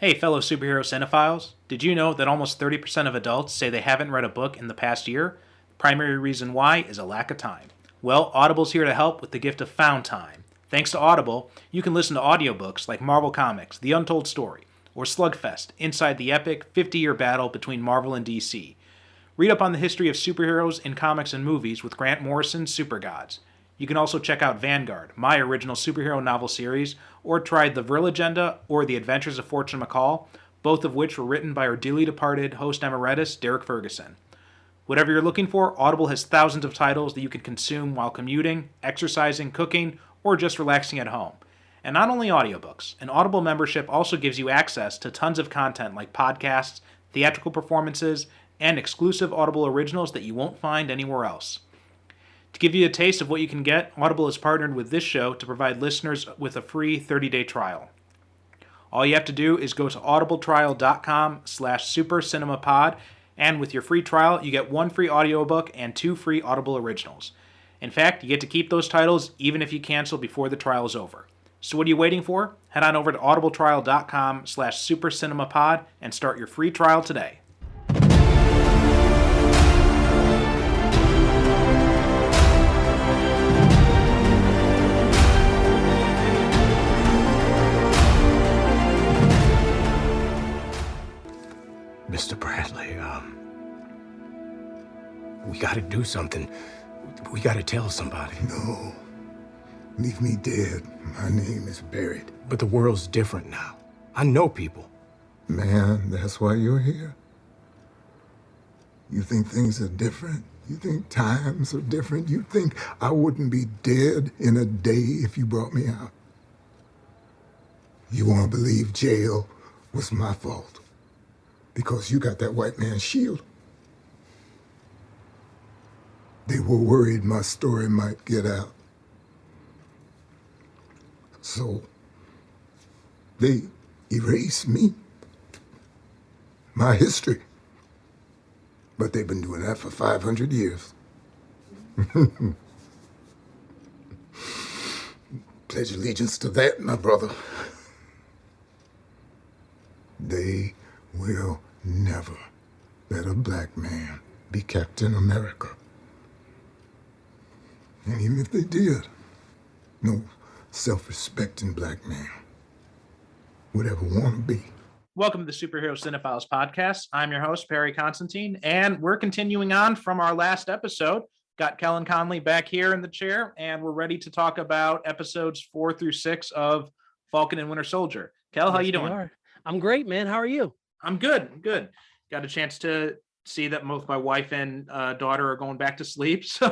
Hey, fellow superhero cinephiles. Did you know that almost 30% of adults say they haven't read a book in the past year? The primary reason why is a lack of time. Well, Audible's here to help with the gift of found time. Thanks to Audible, you can listen to audiobooks like Marvel Comics, The Untold Story, or Slugfest, inside the epic 50-year battle between Marvel and DC. Read up on the history of superheroes in comics and movies with Grant Morrison's Super Gods. You can also check out Vanguard, my original superhero novel series, or try The Vril Agenda or The Adventures of Fortune McCall, both of which were written by our dearly departed host emeritus, Derek Ferguson. Whatever you're looking for, Audible has thousands of titles that you can consume while commuting, exercising, cooking, or just relaxing at home. And not only audiobooks, an Audible membership also gives you access to tons of content like podcasts, theatrical performances, and exclusive Audible originals that you won't find anywhere else. To give you a taste of what you can get, Audible has partnered with this show to provide listeners with a free 30-day trial. All you have to do is go to audibletrial.com/supercinemapod, and with your free trial, you get one free audiobook and 2 free Audible originals. In fact, you get to keep those titles even if you cancel before the trial is over. So what are you waiting for? Head on over to audibletrial.com/supercinemapod and start your free trial today. Mr. Bradley, we gotta do something. We gotta tell somebody. No. Leave me dead. My name is buried. But the world's different now. I know people. Man, that's why you're here? You think things are different? You think times are different? You think I wouldn't be dead in a day if you brought me out? You want to believe jail was my fault? Because you got that white man's shield. They were worried my story might get out. So they erased me, my history. But they've been doing that for 500 years. Pledge allegiance to that, my brother. They will never let a black man be Captain America. And even if they did, no self-respecting black man would ever want to be. Welcome to the Superhero Cinephiles Podcast. I'm your host, Perry Constantine, and we're continuing on from our last episode. Got Kelen Conley back here in the chair, and we're ready to talk about episodes 4 through 6 of Falcon and Winter Soldier. Kel, how you doing? I'm great, man. How are you? I'm good. Got a chance to see that both my wife and daughter are going back to sleep. So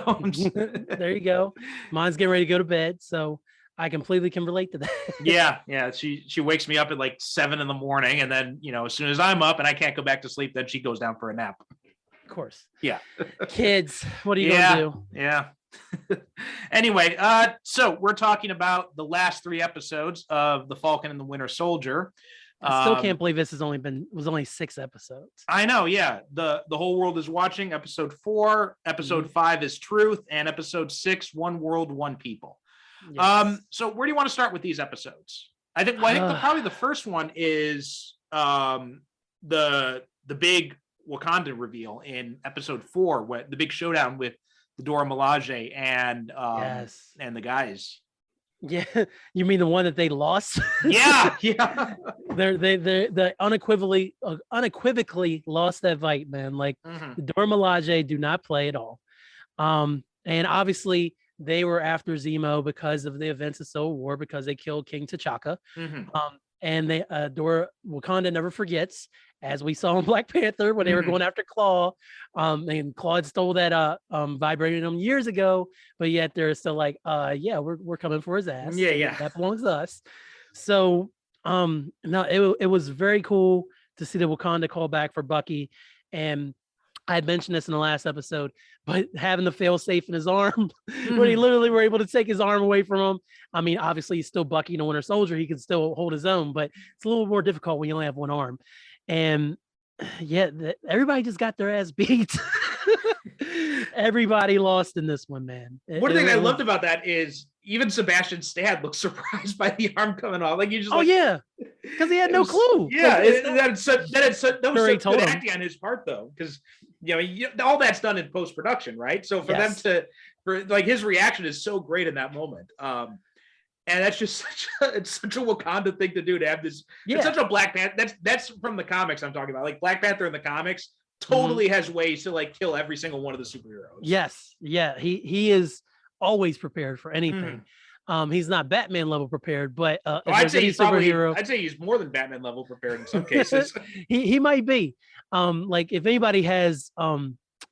There you go. Mine's getting ready to go to bed, so I completely can relate to that. Yeah. She wakes me up at like 7 in the morning, and then as soon as I'm up and I can't go back to sleep, then she goes down for a nap. Of course. Yeah. Kids, what are you gonna do? Yeah. Anyway, so we're talking about the last 3 episodes of The Falcon and the Winter Soldier. I still can't believe this was only 6 episodes. I know, yeah. The whole world is watching. Episode 4, episode 5 is Truth, and episode 6, One World, One People. Yes. So where do you want to start with these episodes? I think probably the first one is the big Wakanda reveal in episode 4, the big showdown with the Dora Milaje and the guys. Yeah, you mean the one that they lost? Yeah. They unequivocally lost that fight, man. Like the Dora Milaje do not play at all. And obviously they were after Zemo because of the events of Civil War, because they killed King T'Chaka. And they Wakanda never forgets, as we saw in Black Panther when they were going after Claw. And Claude stole that vibranium years ago, but yet they're still like, we're coming for his ass. Yeah. That belongs to us. So no, it was very cool to see the Wakanda call back for Bucky. And I had mentioned this in the last episode, but having the fail safe in his arm, when he literally were able to take his arm away from him. I mean, obviously he's still Bucky and a Winter Soldier. He can still hold his own, but it's a little more difficult when you only have one arm. And yeah, everybody just got their ass beat. Everybody lost in this one, man. One thing I loved about that is, even Sebastian Stan looks surprised by the arm coming off. Like you just, yeah, because he had no clue. Yeah, like, that was such good acting on his part, though, because all that's done in post production, right? So for them for like his reaction is so great in that moment. And that's just it's such a Wakanda thing to do, to have this. It's such a Black Panther. That's from the comics I'm talking about. Like Black Panther in the comics totally has ways to like kill every single one of the superheroes. Yes, yeah, he is always prepared for anything. He's not Batman level prepared, but I'd say he's more than Batman level prepared in some cases. he might be. Like if anybody has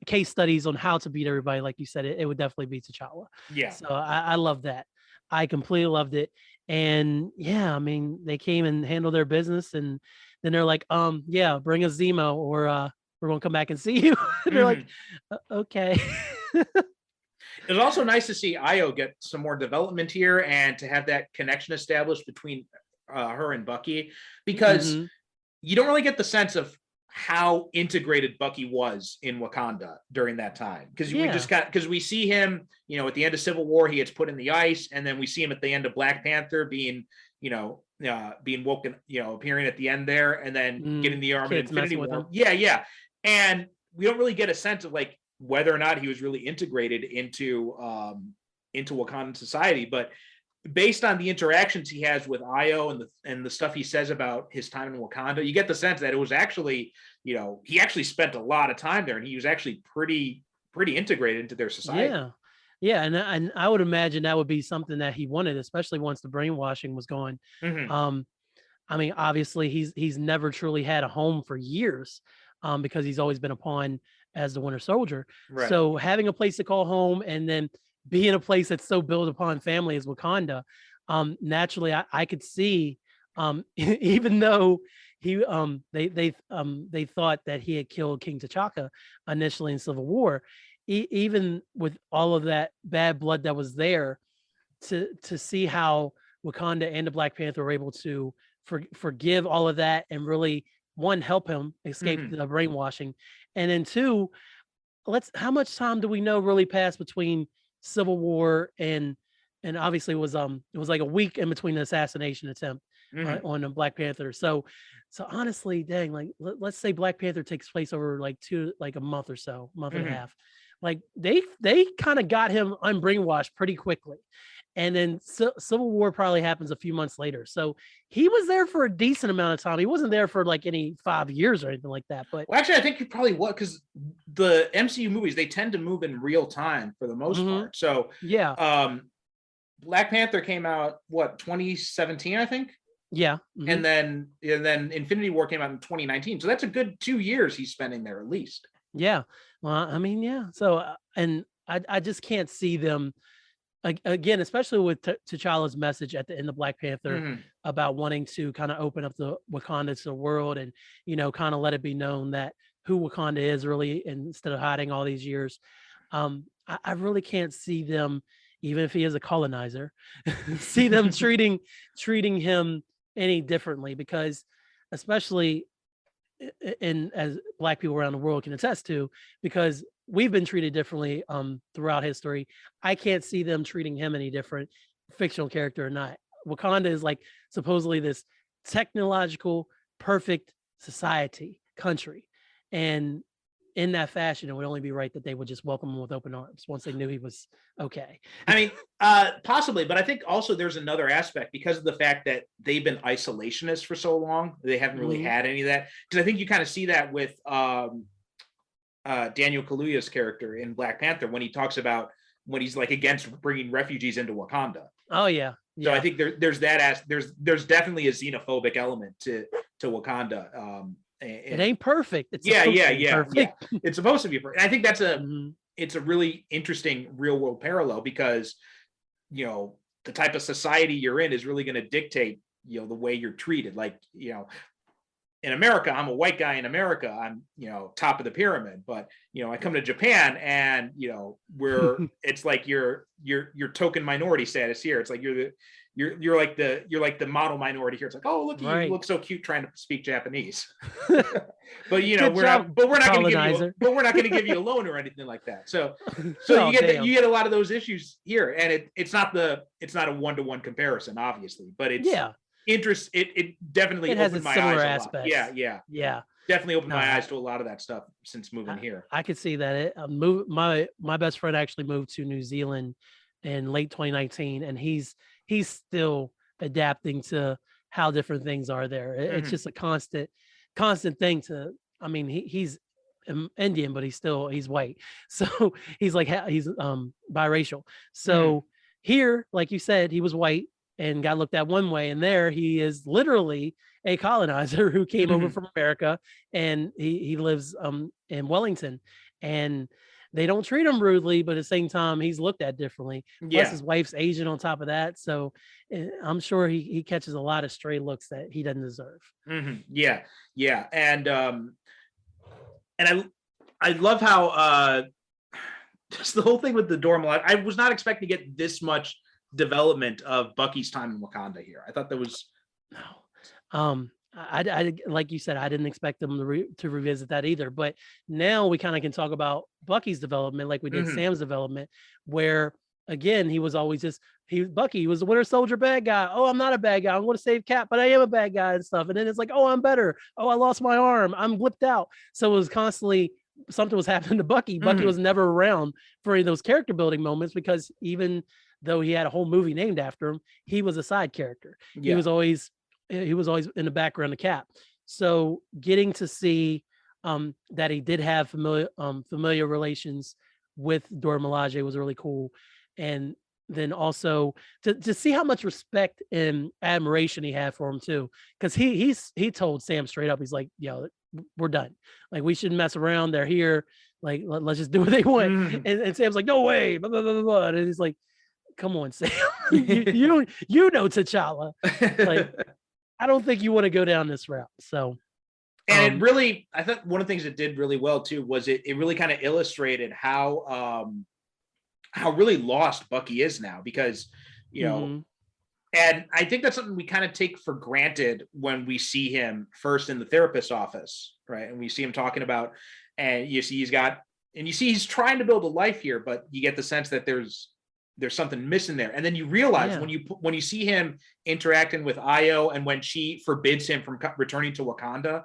case studies on how to beat everybody, like you said, it would definitely be T'Challa. Yeah. So I love that. I completely loved it. And yeah, I mean, they came and handled their business, and then they're like, yeah, bring us Zemo, or we're gonna come back and see you. They're like, okay. It was also nice to see Io get some more development here, and to have that connection established between her and Bucky, because you don't really get the sense of how integrated Bucky was in Wakanda during that time, because we see him, at the end of Civil War, he gets put in the ice, and then we see him at the end of Black Panther being woken, appearing at the end there, and then getting the arm in Infinity War. Yeah, and we don't really get a sense of like whether or not he was really integrated into Wakandan society, but based on the interactions he has with Io and the stuff he says about his time in Wakanda, you get the sense that it was actually, he actually spent a lot of time there, and he was actually pretty integrated into their society. Yeah, and I would imagine that would be something that he wanted, especially once the brainwashing was going. I mean, obviously he's never truly had a home for years, because he's always been a pawn as the Winter Soldier. Right. So having a place to call home, and then be in a place that's so built upon family as Wakanda, naturally I could see, even though they thought that he had killed King T'Chaka initially in Civil War, even with all of that bad blood that was there, to see how Wakanda and the Black Panther were able to forgive all of that, and really, one, help him escape the brainwashing, and then two, how much time do we know really passed between Civil War and obviously it was like a week in between the assassination attempt on the Black Panther. So honestly, dang, like let's say Black Panther takes place over like a month or so, month and a half. Like they kind of got him unbrainwashed pretty quickly. And then Civil War probably happens a few months later. So he was there for a decent amount of time. He wasn't there for like any 5 years or anything like that. But actually, I think he probably was, because the MCU movies, they tend to move in real time for the most part. So yeah, Black Panther came out 2017, I think. Yeah, and then Infinity War came out in 2019. So that's a good 2 years he's spending there at least. Yeah, well, I mean, yeah. So and I just can't see them. Again, especially with T'Challa's message at the end of Black Panther about wanting to kind of open up the Wakanda to the world, and kind of let it be known that who Wakanda is really, instead of hiding all these years. I really can't see them, even if he is a colonizer, see them treating him any differently, because especially as Black people around the world can attest to, because we've been treated differently throughout history. I can't see them treating him any different, fictional character or not. Wakanda is like supposedly this technological, perfect country. And in that fashion, it would only be right that they would just welcome him with open arms once they knew he was okay. I mean, possibly, but I think also there's another aspect, because of the fact that they've been isolationists for so long. They haven't really had any of that. Because I think you kind of see that with Daniel Kaluuya's character in Black Panther, when he talks about when he's like against bringing refugees into Wakanda. Oh yeah. So I think there's that there's definitely a xenophobic element to Wakanda. It ain't perfect. It's perfect. It's supposed to be perfect. And I think that's it's a really interesting real world parallel, because the type of society you're in is really going to dictate the way you're treated. Like in America, I'm a white guy in America, I'm top of the pyramid, but I come to Japan, and we're it's like your token minority status here. It's like you're you're like the model minority here. It's like, oh, look, you Right. look so cute trying to speak Japanese. But Good we're job, not going colonizer. to give you a loan or anything like that. So Oh, you damn. get a lot of those issues here, and it's not a 1-to-1 comparison, obviously, but it's it definitely It has opened its my similar eyes aspects. a lot. Yeah. Definitely opened my eyes to a lot of that stuff since moving here. I could see that. My best friend actually moved to New Zealand in late 2019, and he's still adapting to how different things are there. It's just a constant thing to. I mean, he's Indian, but he's white, so he's like he's biracial. So here, like you said, he was white and got looked at one way, and there he is literally a colonizer who came over from America, and he lives in Wellington, and they don't treat him rudely, but at the same time he's looked at differently. Plus his wife's Asian on top of that, so I'm sure he catches a lot of stray looks that he doesn't deserve. Yeah, and I love how just the whole thing with the Dora Milaje. I was not expecting to get this much development of Bucky's time in Wakanda here. I thought that was I like you said, I didn't expect them to revisit that either. But now we kind of can talk about Bucky's development, like we did Sam's development, where again he was always Bucky. He was the Winter Soldier bad guy. Oh, I'm not a bad guy. I'm going to save Cap, but I am a bad guy and stuff. And then it's like, oh, I'm better. Oh, I lost my arm. I'm blipped out. So it was constantly something was happening to Bucky. Bucky was never around for any of those character building moments because even though he had a whole movie named after him, he was a side character. He was always in the background of Cap. So getting to see that he did have familiar relations with Dora Milaje was really cool. And then also to see how much respect and admiration he had for him too. Because he told Sam straight up, he's like, yo, we're done. Like, we shouldn't mess around. They're here. Like, let's just do what they want. And Sam's like, no way. Blah, blah, blah, blah. And he's like, come on, Sam. you know T'Challa. Like, I don't think you want to go down this route. So, and it really, I thought one of the things it did really well too was it really kind of illustrated how really lost Bucky is now, because you know, and I think that's something we kind of take for granted when we see him first in the therapist's office, right? And we see him talking about, and you see he's trying to build a life here, but you get the sense that there's something missing there. And then you realize when you see him interacting with Io, and when she forbids him from returning to Wakanda,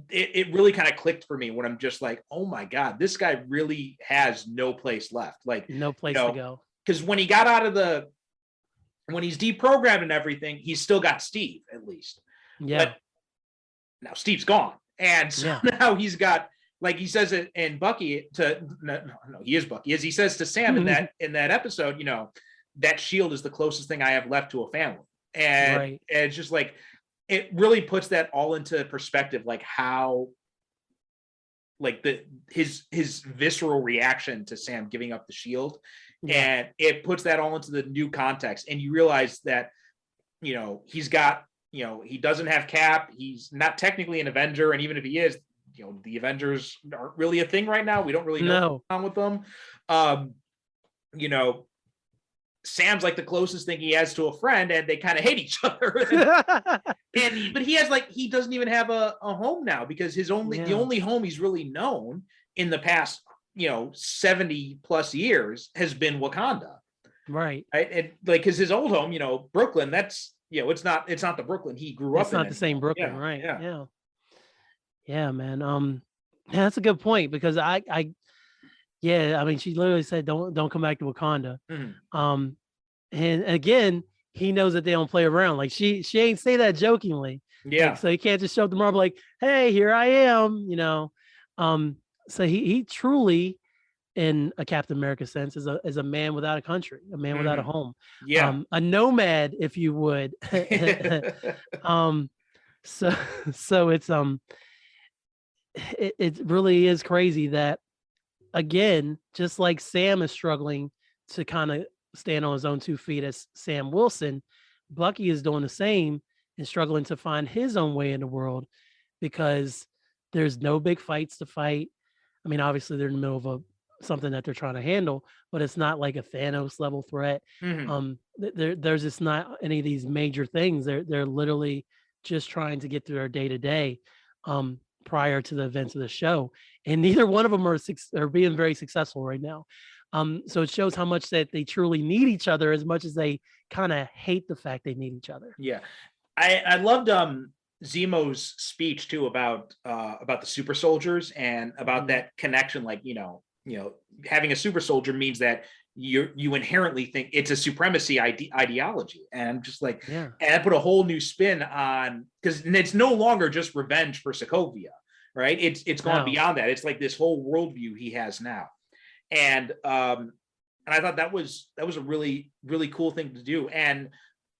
it really kind of clicked for me when I'm just like, oh my God, this guy really has no place left. Like, no place to go. Because when he got out of when he's deprogrammed and everything, he's still got Steve, at least. Yeah. But now Steve's gone. And so now he's got, like he says it in Bucky he is Bucky, as he says to Sam in that episode, you know, that shield is the closest thing I have left to a family. And it's just like, it really puts that all into perspective, like how, like his visceral reaction to Sam giving up the shield. And it puts that all into the new context. And you realize that, you know, he's got, you know, he doesn't have Cap. He's not technically an Avenger. And even if he is, you know, the Avengers aren't really a thing right now. We don't really know what's going on with them. You know, Sam's like the closest thing he has to a friend, and they kind of hate each other. But he has, like, he doesn't even have a home now, because the only home he's really known in the past, you know, 70 plus years has been Wakanda. Right. And like, cause his old home, you know, Brooklyn, that's, you know, it's not the Brooklyn he grew up in. It's not the same Brooklyn. Right. Yeah, man. That's a good point, because I mean, she literally said, don't come back to Wakanda. And again, he knows that they don't play around. Like, she ain't say that jokingly. Like, so he can't just show up tomorrow like, hey, here I am, you know. So he truly, in a Captain America sense, is a man without a country, a man without a home. A nomad, if you would. So it's it really is crazy that, again, just like Sam is struggling to kind of stand on his own 2 feet as Sam Wilson, Bucky is doing the same and struggling to find his own way in the world, because there's no big fights to fight. I mean, obviously they're in the middle of a something that they're trying to handle, but it's not like a Thanos level threat. There's just not any of these major things. They're literally just trying to get through their day to day prior to the events of the show, and neither one of them are being very successful right now. So it shows how much that they truly need each other as much as they kind of hate the fact they need each other. Yeah, I loved Zemo's speech too about the super soldiers and about that connection. Like, having a super soldier means that you inherently think it's a supremacy ideology, and I'm just like, and I put a whole new spin on, because it's no longer just revenge for Sokovia, right? It's gone beyond that. It's like this whole worldview he has now, and I thought that was a really, really cool thing to do. And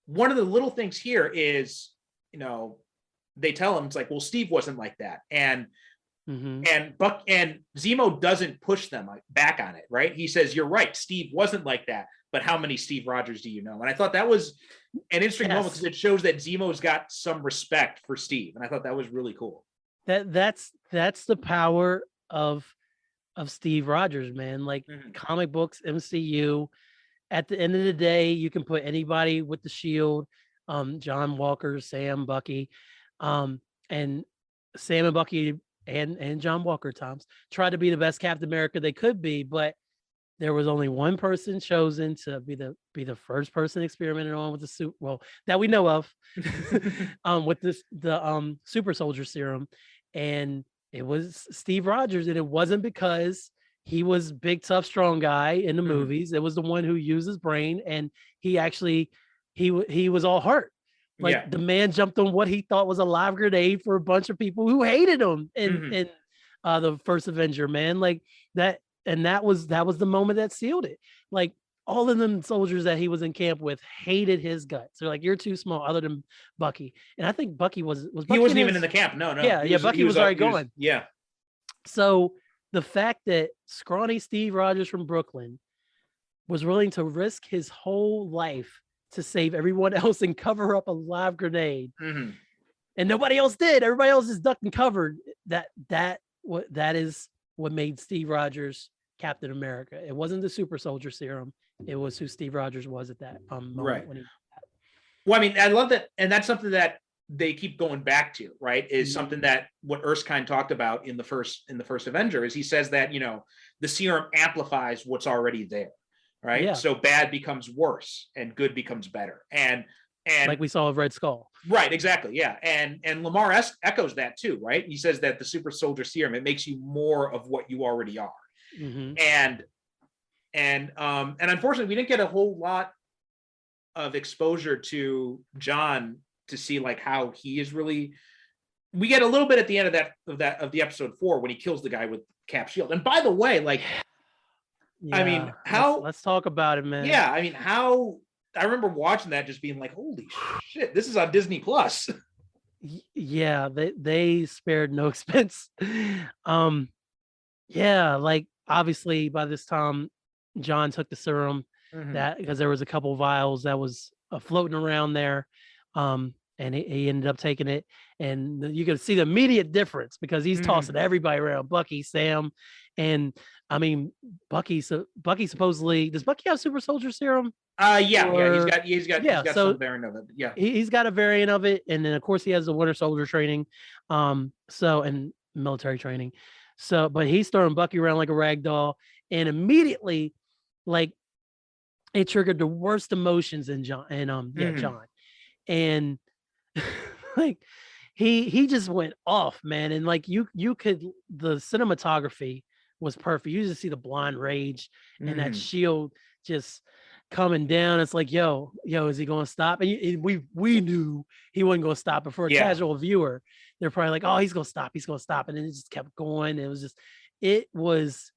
one of the little things here is, they tell him, it's like, well, Steve wasn't like that, and Buck and Zemo doesn't push them back on it, right? He says, "You're right, Steve wasn't like that, but how many Steve Rogers do you know?" And I thought that was an interesting moment, because it shows that Zemo's got some respect for Steve, and I thought that was really cool. That's the power of Steve Rogers, man. Like comic books, MCU. At the end of the day, you can put anybody with the shield, John Walker, Sam, Bucky, and Sam and Bucky and John Walker times tried to be the best Captain America they could be, but there was only one person chosen to be the first person experimented on with the suit, well, that we know of, with the super soldier serum, and it was Steve Rogers, and it wasn't because he was big, tough, strong guy in the movies. It was the one who used his brain, and he actually he was all heart. Like the man jumped on what he thought was a live grenade for a bunch of people who hated him in the first Avenger, man. Like that, and that was the moment that sealed it. Like all of them soldiers that he was in camp with hated his guts. They're like, "You're too small," other than Bucky. And I think Bucky was Bucky he wasn't even in the camp. No. Bucky was already gone. Yeah. So the fact that scrawny Steve Rogers from Brooklyn was willing to risk his whole life to save everyone else and cover up a live grenade, and nobody else did. Everybody else is ducked and covered. That is what made Steve Rogers Captain America. It wasn't the super soldier serum. It was who Steve Rogers was at that moment. Right. When he... Well, I mean, I love that, and that's something that they keep going back to, right? Is something that what Erskine talked about in the first Avenger, is he says that the serum amplifies what's already there. Right. Yeah. So bad becomes worse and good becomes better. And like we saw with Red Skull. Right. Exactly. Yeah. And Lamar echoes that too. Right. He says that the super soldier serum, it makes you more of what you already are. And unfortunately, we didn't get a whole lot of exposure to John to see like how he is really. We get a little bit at the end of the episode 4 when he kills the guy with Cap shield. And by the way, like. Yeah, I mean, let's talk about it, man. Yeah, I mean, I remember watching that just being like, holy shit, this is on Disney Plus. Yeah, they spared no expense. Yeah, like obviously by this time John took the serum, that because there was a couple vials that was floating around there. And he ended up taking it, and you can see the immediate difference because he's tossing everybody around. Bucky, Sam, and I mean Bucky supposedly, does Bucky have super soldier serum? He's got some variant of it. Yeah, he's got a variant of it, and then of course he has the Winter Soldier training, and military training. So, but he's throwing Bucky around like a rag doll, and immediately, like, it triggered the worst emotions in John, John, and. Like he just went off, man, and like you could, the cinematography was perfect. You just see the blind rage and that shield just coming down. It's like, yo, is he going to stop? And we knew he wasn't going to stop. But for a casual viewer, they're probably like, oh, he's going to stop, and then it just kept going. It was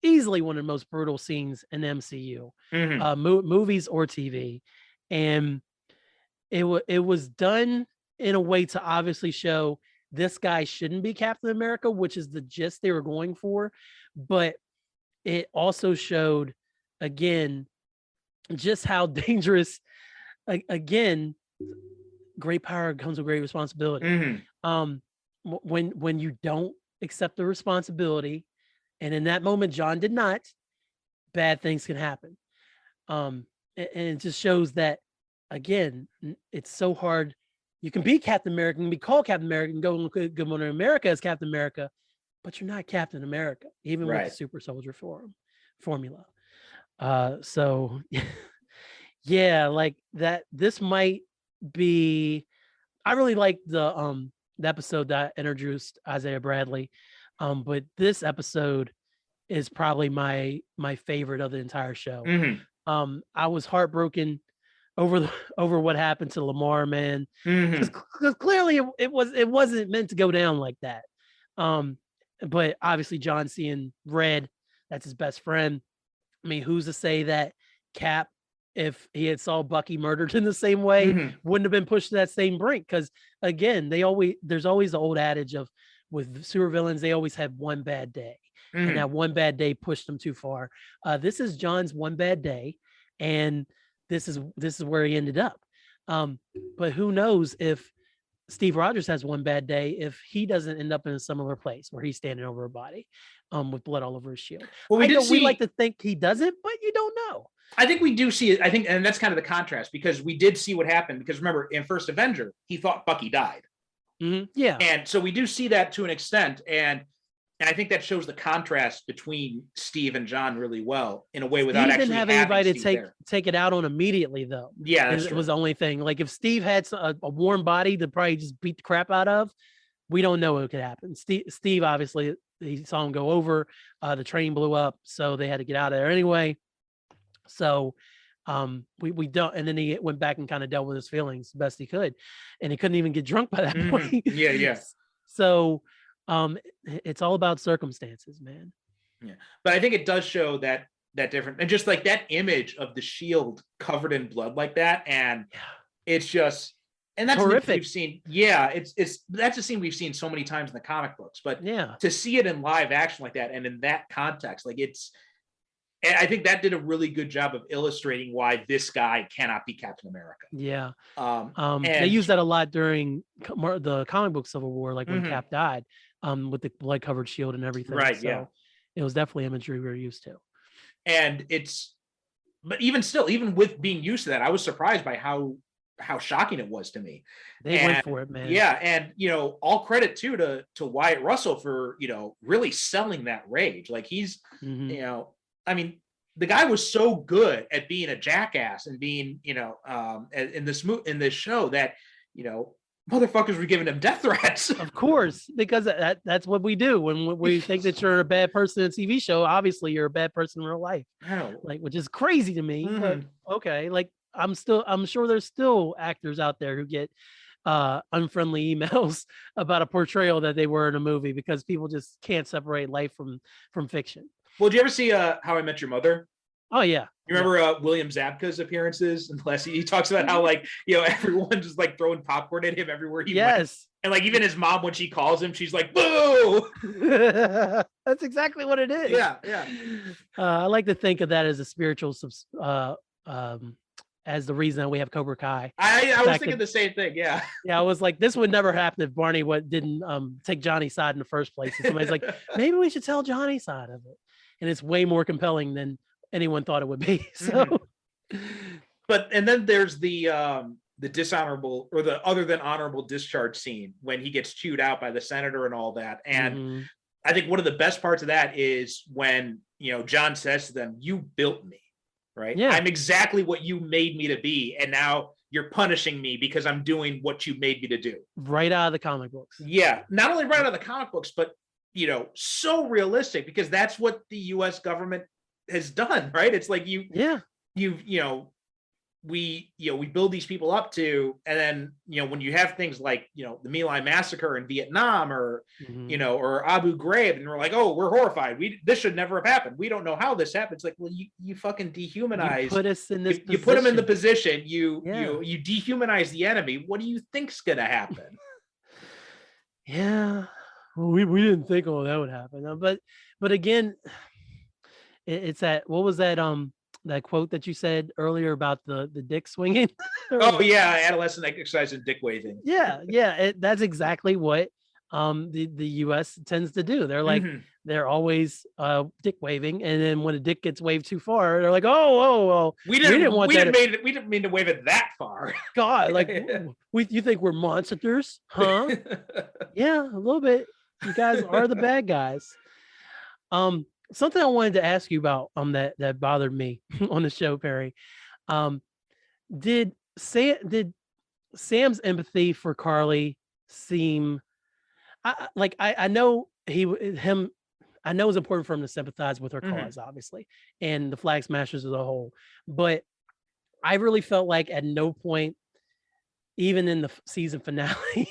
easily one of the most brutal scenes in the MCU, movies or TV, and it was done in a way to obviously show this guy shouldn't be Captain America, which is the gist they were going for. But it also showed, again, just how dangerous, again, great power comes with great responsibility. When you don't accept the responsibility And in that moment, John did not. Bad things can happen. And it just shows that, again, it's so hard. You can be Captain America, and be called Captain America, and go Good Morning America as Captain America, but you're not Captain America, even with the super soldier formula. So yeah, like that. This might be. I really like the episode that introduced Isaiah Bradley, but this episode is probably my favorite of the entire show. I was heartbroken over what happened to Lamar, man, because clearly it wasn't meant to go down like that. But obviously John seeing Red, that's his best friend. I mean, who's to say that Cap, if he had saw Bucky murdered in the same way, wouldn't have been pushed to that same brink? Because again, there's always the old adage of with supervillains, they always have one bad day, and that one bad day pushed them too far. This is John's one bad day, and this is where he ended up. But who knows if Steve Rogers has one bad day, if he doesn't end up in a similar place where he's standing over a body with blood all over his shield. Well, we like to think he doesn't, but you don't know. I think we do see it. I think, and that's kind of the contrast, because we did see what happened. Because remember, in First Avenger, he thought Bucky died. Yeah. And so we do see that to an extent. And I think that shows the contrast between Steve and John really well, in a way, without actually didn't have anybody to take it out on immediately, though. Yeah, it was the only thing. Like if Steve had a warm body to probably just beat the crap out of, we don't know what could happen. Steve obviously, he saw him go over. The train blew up, so they had to get out of there anyway. So we don't, and then he went back and kind of dealt with his feelings best he could, and he couldn't even get drunk by that point. Yeah. So it's all about circumstances, man. Yeah, but I think it does show that different, and just like that image of the shield covered in blood like that, and it's just, and that's horrific. We've seen. Yeah, it's that's a scene we've seen so many times in the comic books, but to see it in live action like that, and in that context, like and I think that did a really good job of illustrating why this guy cannot be Captain America. Yeah. And they used that a lot during the comic book Civil War, like when Cap died, with the blood covered shield and everything. Right. So yeah. It was definitely imagery we were used to. And but even with being used to that, I was surprised by how shocking it was to me. They went for it, man. Yeah. And, all credit too to Wyatt Russell for, really selling that rage. Like he's, I mean, the guy was so good at being a jackass and being, in this show that, motherfuckers were giving him death threats. Of course, because that's what we do when we think that you're a bad person in a TV show. Obviously, you're a bad person in real life, which is crazy to me. But okay, like I'm sure there's still actors out there who get unfriendly emails about a portrayal that they were in a movie because people just can't separate life from fiction. Well, did you ever see How I Met Your Mother? Oh yeah. You remember William Zabka's appearances? And he talks about how everyone just like throwing popcorn at him everywhere he went. And like even his mom, when she calls him, she's like, "Boo!" That's exactly what it is. Yeah. I like to think of that as a spiritual as the reason that we have Cobra Kai. I was thinking the same thing. Yeah. Yeah, I was like, this would never happen if Barney didn't take Johnny's side in the first place. And somebody's like, maybe we should tell Johnny's side of it. And it's way more compelling than anyone thought it would be. So, and then there's the dishonorable or the other than honorable discharge scene when he gets chewed out by the senator and all that. And I think one of the best parts of that is when John says to them, "You built me, right? Yeah. I'm exactly what you made me to be, and now you're punishing me because I'm doing what you made me to do." Right out of the comic books. Yeah, not only right out of the comic books, but so realistic, because that's what the U.S. government has done, right? It's like we build these people up to, and then when you have things like the My Lai massacre in Vietnam or or Abu Ghraib, and we're like, oh, we're horrified, this should never have happened, we don't know how this happened. It's like, well, you fucking dehumanize, you put us in this you put them in the position, you dehumanize the enemy. What do you think's gonna happen? Yeah, well, we didn't think all that would happen, but again, it's that, what was that that quote that you said earlier about the dick swinging? Oh yeah, adolescent exercise and dick waving. Yeah, that's exactly what the US tends to do. They're like, they're always dick waving, and then when a dick gets waved too far, they're like, oh, we didn't want that. We didn't mean to wave it that far. God, like you think we're monsters, huh? Yeah, a little bit. You guys are the bad guys. Something I wanted to ask you about that bothered me on the show, Perry. Did Sam's empathy for Carly seem I know I know it's important for him to sympathize with her cause, obviously, and the Flag Smashers as a whole, but I really felt like at no point, even in the season finale,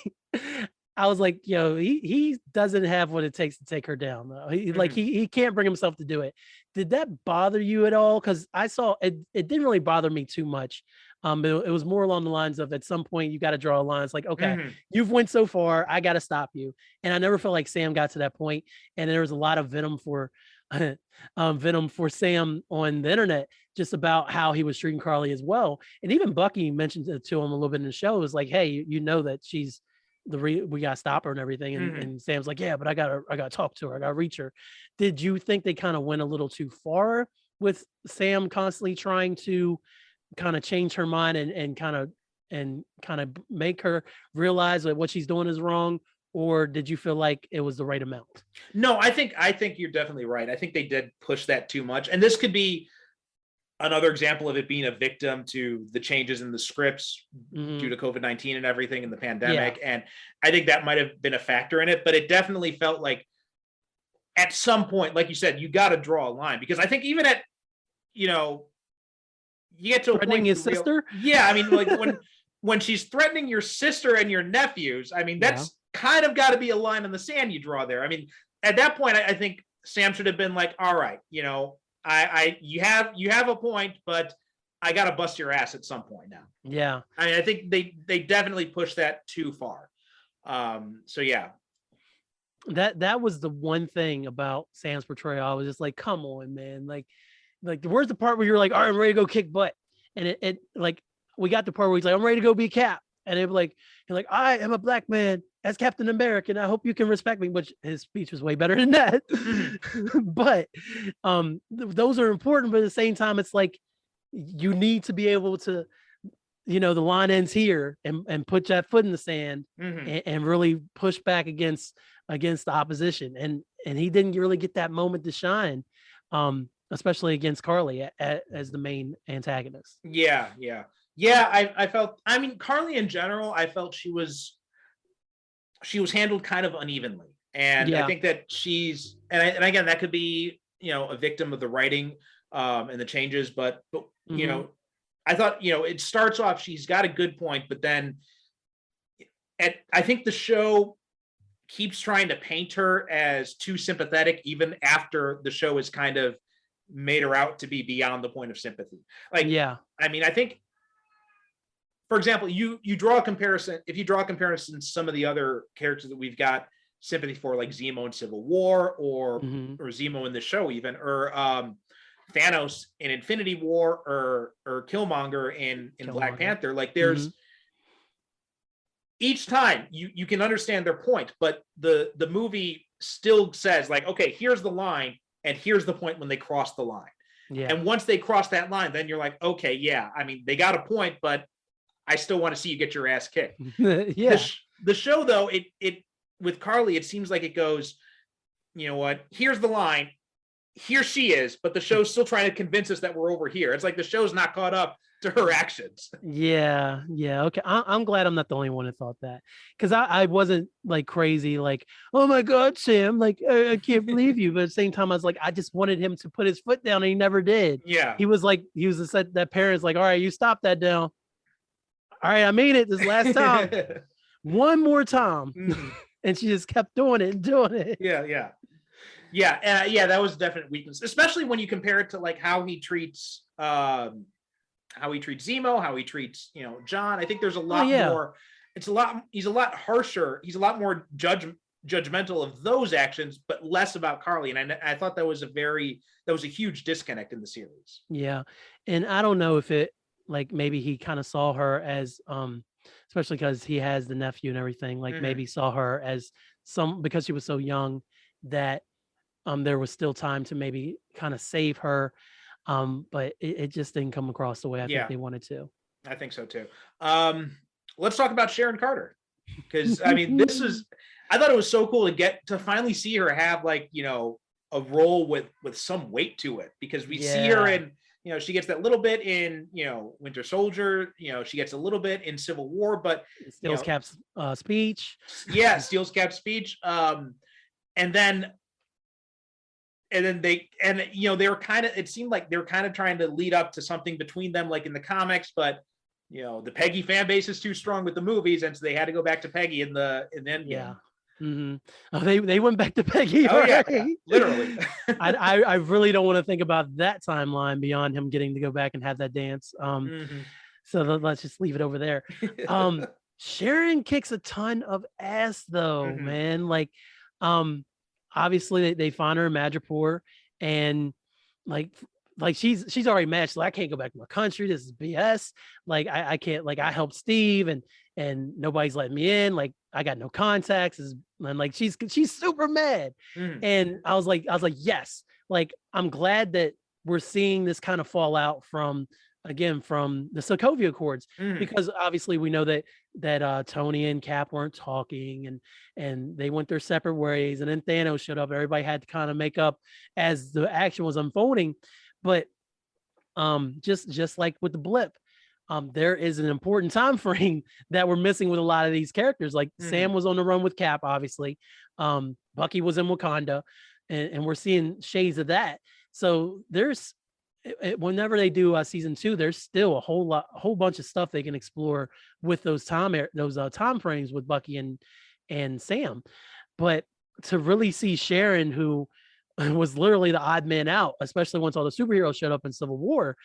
I was like, he doesn't have what it takes to take her down, though. He can't bring himself to do it. Did that bother you at all? Because I saw it didn't really bother me too much. It was more along the lines of, at some point you got to draw a line. It's like, okay, you've went so far, I got to stop you. And I never felt like Sam got to that point. And there was a lot of venom for Sam on the internet, just about how he was treating Carly as well. And even Bucky mentioned it to him a little bit in the show. It was like, hey, you know that she's we got to stop her and everything. And Sam's like, yeah, but I gotta talk to her. I gotta reach her. Did you think they kind of went a little too far with Sam constantly trying to kind of change her mind and kind of make her realize that what she's doing is wrong? Or did you feel like it was the right amount? No, I think you're definitely right. I think they did push that too much. And this could be another example of it being a victim to the changes in the scripts due to COVID-19 and everything and the pandemic. Yeah. And I think that might have been a factor in it, but it definitely felt like at some point, like you said, you got to draw a line, because I think even at, you get to a threatening point his sister. Yeah. I mean, like when she's threatening your sister and your nephews, I mean, that's kind of got to be a line in the sand you draw there. I mean, at that point, I think Sam should have been like, all right, you you have a point, but I got to bust your ass at some point now. Yeah. I mean, I think they definitely pushed that too far. So yeah. That was the one thing about Sam's portrayal. I was just like, come on, man. Like where's the part where you're like, all right, I'm ready to go kick butt. And it like, we got the part where he's like, I'm ready to go be Cap. And it like, you're like, I am a black man as Captain America, and I hope you can respect me, which his speech was way better than that. But those are important, but at the same time, it's like, you need to be able to, the line ends here and put that foot in the sand and really push back against the opposition. And he didn't really get that moment to shine, especially against Carly as the main antagonist. Yeah. I felt, I mean, Carly in general, I felt she was handled kind of unevenly. And I think that she's, and again, that could be, a victim of the writing and the changes, but I thought, it starts off, she's got a good point, but then I think the show keeps trying to paint her as too sympathetic, even after the show has kind of made her out to be beyond the point of sympathy. Like, I mean, I think, for example, you draw a comparison. If you draw a comparison to some of the other characters that we've got sympathy for, like Zemo in Civil War, or Zemo in the show, even, or Thanos in Infinity War, or Killmonger in Black Panther. Like, there's each time you can understand their point, but the movie still says, like, okay, here's the line, and here's the point when they cross the line. Yeah. And once they cross that line, then you're like, okay, yeah, I mean, they got a point, but I still want to see you get your ass kicked. The show, though, it with Carly, it seems like it goes, you know what? Here's the line. Here she is, but the show's still trying to convince us that we're over here. It's like the show's not caught up to her actions. Yeah. Okay. I'm glad I'm not the only one who thought that, because I wasn't like crazy, like, oh my God, Sam, like, I can't believe you. But at the same time, I was like, I just wanted him to put his foot down, and he never did. Yeah. He was that parent's like, all right, you stop that now. All right, I made it this last time. One more time. And she just kept doing it and doing it. Yeah. That was a definite weakness, especially when you compare it to like how he treats Zemo, how he treats, John. I think there's a lot more. He's a lot harsher. He's a lot more judgmental of those actions, but less about Carly. And I thought that was a huge disconnect in the series. Yeah. And I don't know if it, like, maybe he kind of saw her as especially because he has the nephew and everything. Like maybe saw her as because she was so young that there was still time to maybe kind of save her. But it just didn't come across the way I think they wanted to. I think so too. Let's talk about Sharon Carter, because I mean, I thought it was so cool to get to finally see her have like, you know, a role with some weight to it, because we see her in, you know, she gets that little bit in, you know, Winter Soldier, you know, she gets a little bit in Civil War, but Steals Cap's speech. Yeah, steals Cap's speech. And then they you know, they were kind of, it seemed like they were kind of trying to lead up to something between them, like in the comics, but you know, the Peggy fan base is too strong with the movies, and so they had to go back to Peggy in the end. Yeah. Oh, they went back to Peggy. Oh, right? yeah, literally. I really don't want to think about that timeline beyond him getting to go back and have that dance. So let's just leave it over there. Sharon kicks a ton of ass though, man. Like, obviously they find her in Madripoor, and like she's already matched. Like, I can't go back to my country. This is BS. Like, I can't, like, I helped Steve and nobody's letting me in. Like, I got no contacts. And like, she's super mad. And I was like, yes, like, I'm glad that we're seeing this kind of fallout from the Sokovia Accords, because obviously we know that Tony and Cap weren't talking, and they went their separate ways, and then Thanos showed up. Everybody had to kind of make up as the action was unfolding. But just like with the blip, there is an important time frame that we're missing with a lot of these characters. Like Sam was on the run with Cap, obviously. Bucky was in Wakanda, and we're seeing shades of that. So there's, whenever they do season 2, there's still a whole bunch of stuff they can explore with those time frames with Bucky and Sam. But to really see Sharon, who was literally the odd man out, especially once all the superheroes showed up in Civil War,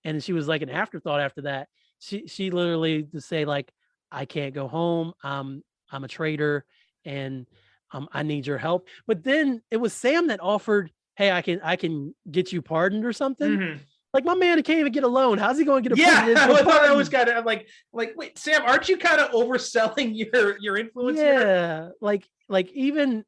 and she was like an afterthought after that. She literally to say like, I can't go home. I'm a traitor, and I need your help. But then it was Sam that offered, hey, I can get you pardoned or something. Like, my man can't even get a loan. How's he going to get a pardon? I thought that was kind of like, wait, Sam, aren't you kind of overselling your influence here? Like even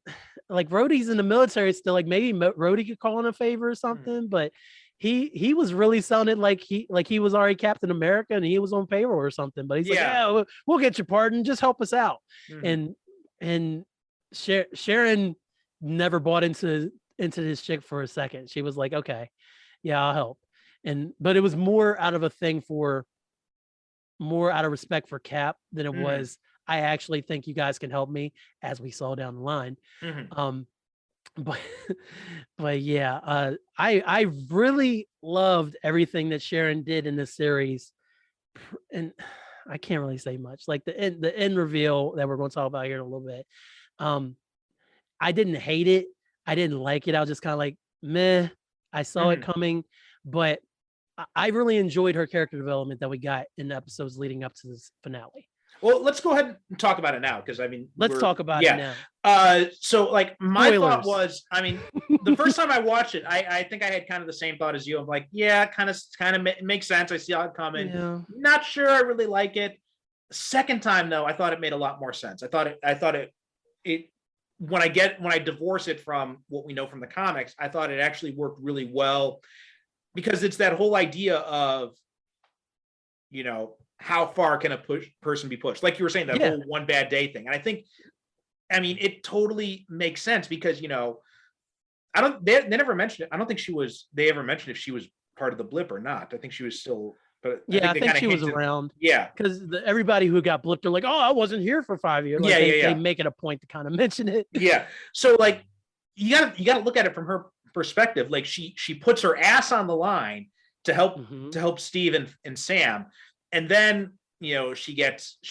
like Rhodey's in the military still, like maybe Rhodey could call in a favor or something, but he was really selling it like he was already Captain America and he was on payroll or something. But he's like, yeah, we'll get your pardon, just help us out. And Sharon never bought into this chick for a second. She was like, okay, yeah, I'll help. But it was more out of respect for Cap than it was, I actually think you guys can help me, as we saw down the line. But yeah, I really loved everything that Sharon did in this series, and I can't really say much. Like the end reveal that we're going to talk about here in a little bit. I didn't hate it. I didn't like it. I was just kind of like, meh. I saw it coming, but I really enjoyed her character development that we got in the episodes leading up to this finale. Well, let's go ahead and talk about it now, because I mean, let's talk about it now. So like my thought was, I mean, the first time I watched it, I think I had kind of the same thought as you. I'm like, yeah, kind of makes sense. I see how it coming. Yeah. Not sure I really like it. Second time though, I thought it made a lot more sense. I thought it when I divorce it from what we know from the comics, I thought it actually worked really well, because it's that whole idea of, you know, how far can a person be pushed? Like you were saying, that whole one bad day thing. And I think, I mean, it totally makes sense, because, you know, they never mentioned it. I don't think they ever mentioned if she was part of the blip or not. I think she was still, but yeah, I think she was around. Yeah. Because everybody who got blipped are like, oh, I wasn't here for 5 years. Like, they make it a point to kind of mention it. Yeah. So like, you gotta look at it from her perspective. Like she puts her ass on the line to help Steve and Sam. And then, you know, she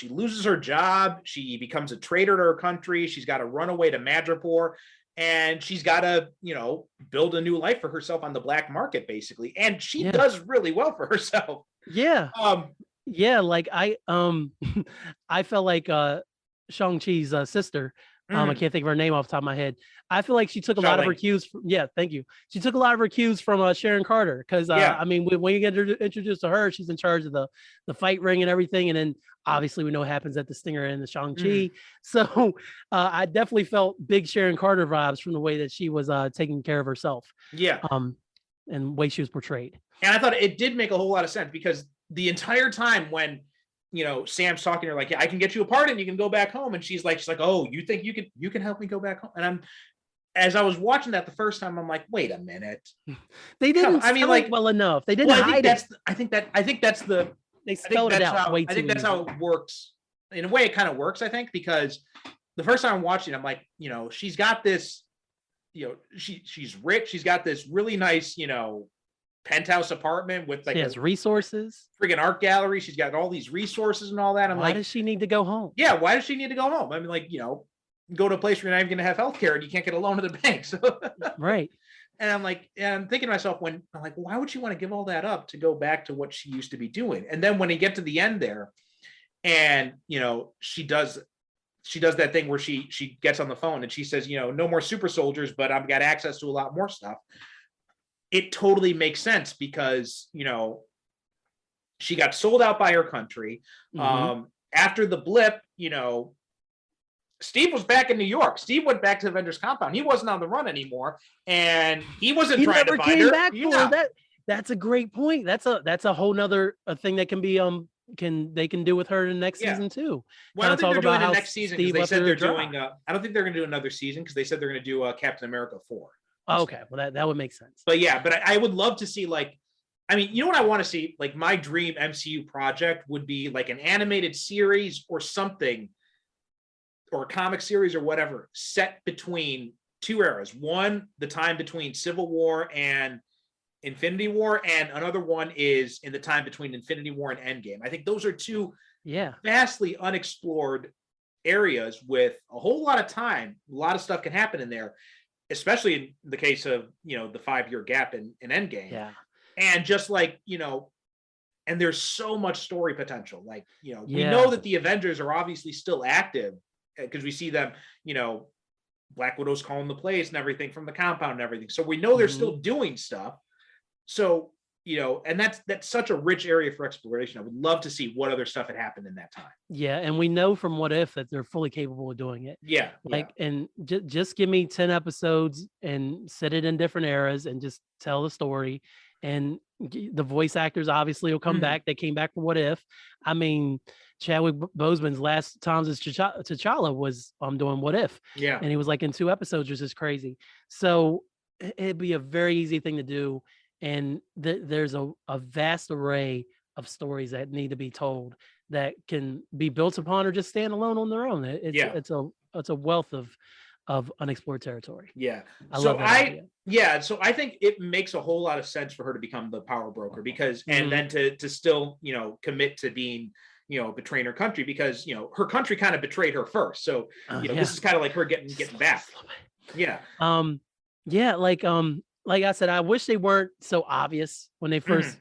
loses her job. She becomes a traitor to her country. She's got to run away to Madripoor, and she's got to, you know, build a new life for herself on the black market, basically. And she does really well for herself. Yeah. Yeah. Like I felt like Shang-Chi's sister I can't think of her name off the top of my head. I feel like she took a lot of her cues. Thank you. She took a lot of her cues from Sharon Carter because I mean, when you get introduced to her, she's in charge of the fight ring and everything, and then obviously we know what happens at the Stinger and the Shang-Chi. So I definitely felt big Sharon Carter vibes from the way that she was taking care of herself. Yeah. And the way she was portrayed. And I thought it did make a whole lot of sense because the entire time when Sam's talking to her like, yeah, I can get you a pardon, you can go back home, and she's like, oh, you think you can help me go back home? And as I was watching that the first time, I'm like, wait a minute, they didn't. I mean, like well enough. They didn't hide it. I think that's the they spelled it out way too. I think that's how it works. In a way, it kind of works. I think because the first time I'm watching, I'm like, she's got this, she's rich. She's got this really nice, penthouse apartment with like she has resources, friggin' art gallery. She's got all these resources and all that. Why does she need to go home? Yeah, why does she need to go home? I mean, like, go to a place where you're not even gonna have healthcare and you can't get a loan at the bank. So right. And I'm like, and I'm thinking to myself when I'm like, why would she want to give all that up to go back to what she used to be doing? And then when you get to the end there, and she does that thing where she gets on the phone and she says, no more super soldiers, but I've got access to a lot more stuff. It totally makes sense because, she got sold out by her country. After the blip, Steve was back in New York. Steve went back to the Avengers compound. He wasn't on the run anymore. And he wasn't trying to find her. Back for that. That's a great point. That's a whole nother thing that can be, they can do with her in the next season too. Well, I don't think they're doing the next season because they said they're doing, I don't think they're going to do another season because they said they're going to do Captain America 4. Oh, okay, well that would make sense. But yeah, but I would love to see what I want to see, like my dream MCU project would be like an animated series or something, or a comic series or whatever, set between two eras. One, the time between Civil War and Infinity War, and another one is in the time between Infinity War and Endgame. I think those are two vastly unexplored areas with a whole lot of time. A lot of stuff can happen in there, especially in the case of, the 5-year gap in Endgame. Yeah. And just like, and there's so much story potential. Like, we know that the Avengers are obviously still active because we see them, Black Widow's calling the plays and everything from the compound and everything. So we know they're still doing stuff. So, and that's such a rich area for exploration. I would love to see what other stuff had happened in that time. Yeah. And we know from What If that they're fully capable of doing it. Yeah. And just give me 10 episodes and set it in different eras and just tell the story. And the voice actors obviously will come back. They came back for What If. I mean, Chadwick Boseman's last times as T'Challa was doing What If. Yeah. And he was like in 2 episodes, which is crazy. So it'd be a very easy thing to do. And there's a vast array of stories that need to be told that can be built upon or just stand alone on their own. It's a wealth of unexplored territory. Yeah. I love that idea. Yeah. So I think it makes a whole lot of sense for her to become the power broker because, and then to still, commit to being, betraying her country because, her country kind of betrayed her first. So, this is kind of like her getting back. Yeah. Like I said, I wish they weren't so obvious when they first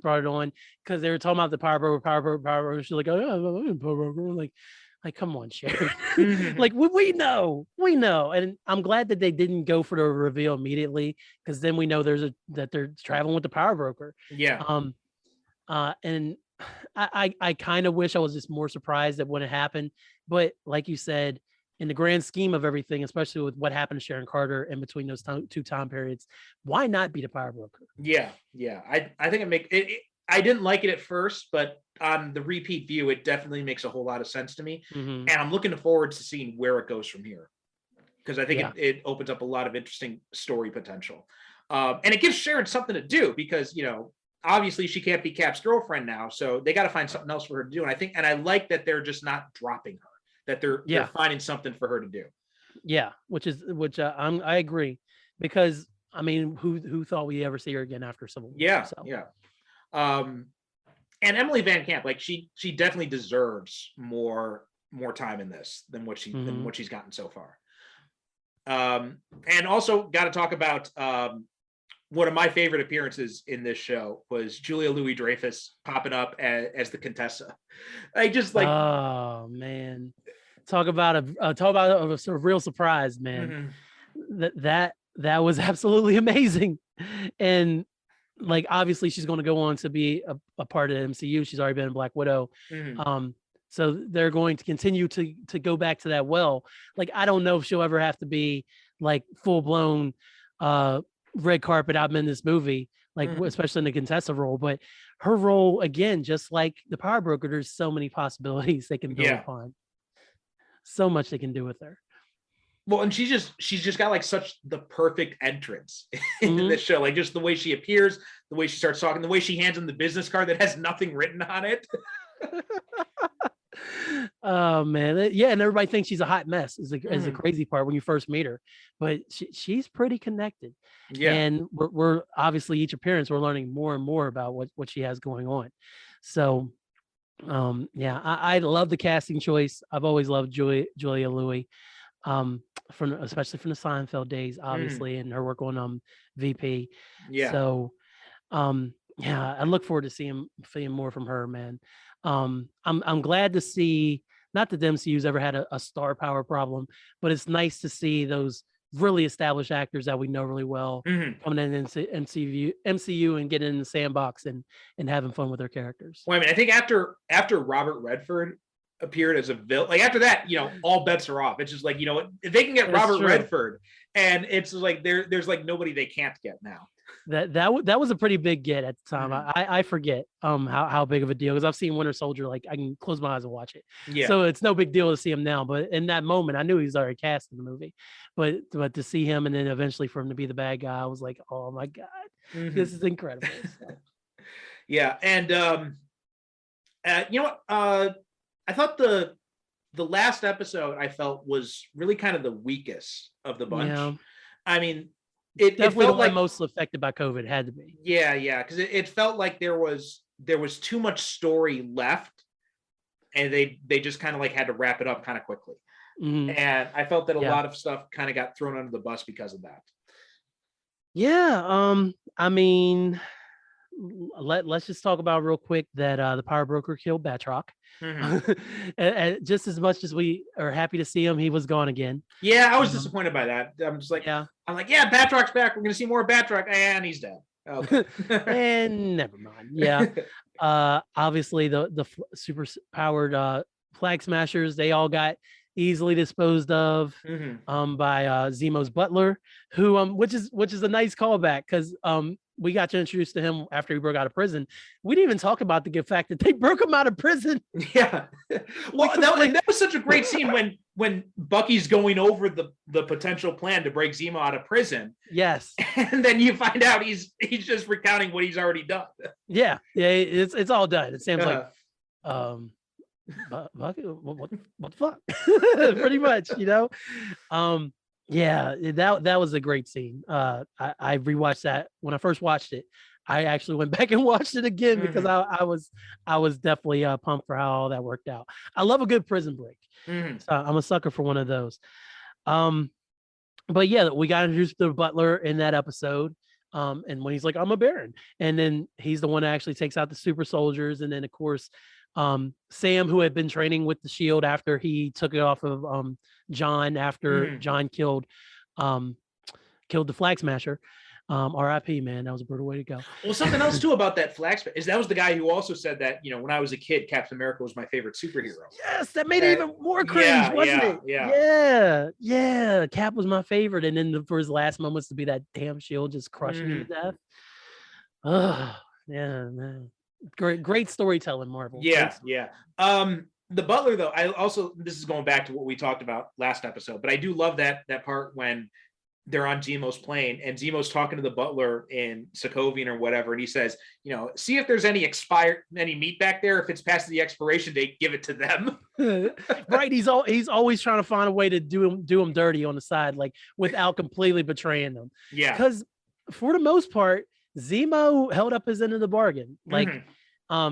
brought it on because they were talking about the power broker. She's like, oh, power broker. Like, come on, Sharon. Like we know, and I'm glad that they didn't go for the reveal immediately because then we know that they're traveling with the power broker. Yeah. And I kind of wish I was just more surprised at when it happened, but like you said, in the grand scheme of everything, especially with what happened to Sharon Carter in between those 2 time periods, why not be the power broker? Yeah. I think I didn't like it at first, but on the repeat view, it definitely makes a whole lot of sense to me. And I'm looking forward to seeing where it goes from here. Because I think it opens up a lot of interesting story potential. And it gives Sharon something to do because, obviously she can't be Cap's girlfriend now. So they got to find something else for her to do. And I like that they're just not dropping her. That they're finding something for her to do. Yeah, which I agree because I mean, who thought we'd ever see her again after Civil War? Yeah, so. Yeah. And Emily Van Camp, like she definitely deserves more time in this than what she's gotten so far. And also got to talk about one of my favorite appearances in this show was Julia Louis-Dreyfus popping up as the Contessa. Oh man. talk about a sort of real surprise, man. That was absolutely amazing. And like, obviously she's going to go on to be a part of the MCU. She's already been in Black Widow. So they're going to continue to go back to that well. Like, I don't know if she'll ever have to be like full blown red carpet. I'm in this movie, like especially in the Contessa role, but her role, again, just like the Power Broker, there's so many possibilities they can build upon. So much they can do with her. Well, and she's just got like such the perfect entrance into this show. Like, just the way she appears, the way she starts talking, the way she hands him the business card that has nothing written on it. Oh man, yeah, and everybody thinks she's a hot mess. Is the crazy part when you first meet her, but she's pretty connected. Yeah, and we're obviously each appearance we're learning more and more about what she has going on. So, yeah, I love the casting choice. I've always loved Julia Louis, especially from the Seinfeld days, obviously, and her work on VP. Yeah. So, yeah, I look forward to seeing more from her, man. I'm glad to see, not that the MCU's ever had a star power problem, but it's nice to see those really established actors that we know really well coming into MCU and getting in the sandbox and having fun with their characters. Well, I mean, I think after Robert Redford appeared as a villain, like after that, all bets are off. It's just like, if they can get Robert Redford, and it's like there's like nobody they can't get now. That was a pretty big get at the time. I forget how big of a deal, because I've seen Winter Soldier, like I can close my eyes and watch it. Yeah. So it's no big deal to see him now. But in that moment, I knew he was already cast in the movie. But to see him and then eventually for him to be the bad guy, I was like, oh my God, this is incredible. Yeah, and you know what? I thought the last episode I felt was really kind of the weakest of the bunch. Yeah. I mean, it definitely felt like most affected by COVID had to be. Yeah, because it felt like there was too much story left, and they just kind of like had to wrap it up kind of quickly. And I felt that a lot of stuff kind of got thrown under the bus because of that. Yeah, I mean, let's just talk about real quick that the Power Broker killed Batroc. And just as much as we are happy to see him, he was gone again. Yeah, I was disappointed by that. I'm just like, I'm like, Batroc's back. We're gonna see more Batroc, and he's dead. Okay. And never mind. Yeah. Obviously the super powered flag smashers, they all got easily disposed of by Zemo's butler, who which is a nice callback, because we got to introduce to him after he broke out of prison. We didn't even talk about the good fact that they broke him out of prison. Yeah. Well, that was such a great scene when Bucky's going over the potential plan to break Zemo out of prison. Yes. And then you find out he's just recounting what he's already done. Yeah. Yeah. It's all done. It seems like, Bucky, what the fuck? Pretty much, yeah, that was a great scene. I rewatched that when I first watched it. I actually went back and watched it again because I was definitely pumped for how all that worked out. I love a good prison break. So I'm a sucker for one of those. But yeah, we got introduced to the butler in that episode. And when he's like, I'm a Baron, and then he's the one that actually takes out the super soldiers, and then of course Sam, who had been training with the shield after he took it off of John after John killed the flag smasher. RIP, man, that was a brutal way to go. Well, something else too about that flag smasher is that was the guy who also said that, when I was a kid, Captain America was my favorite superhero. Yes, that made it even more cringe, wasn't it? Yeah. Cap was my favorite, and then for his last moments to be that damn shield just crushing him to death. Oh, yeah, man. Great storytelling, Marvel. Yeah. The butler, though, this is going back to what we talked about last episode, but I do love that part when they're on Zemo's plane and Zemo's talking to the butler in Sokovian or whatever, and he says, see if there's any meat back there. If it's past the expiration date, give it to them. Right. He's always trying to find a way to do him dirty on the side, like without completely betraying them. Yeah. Because for the most part, Zemo held up his end of the bargain. Like,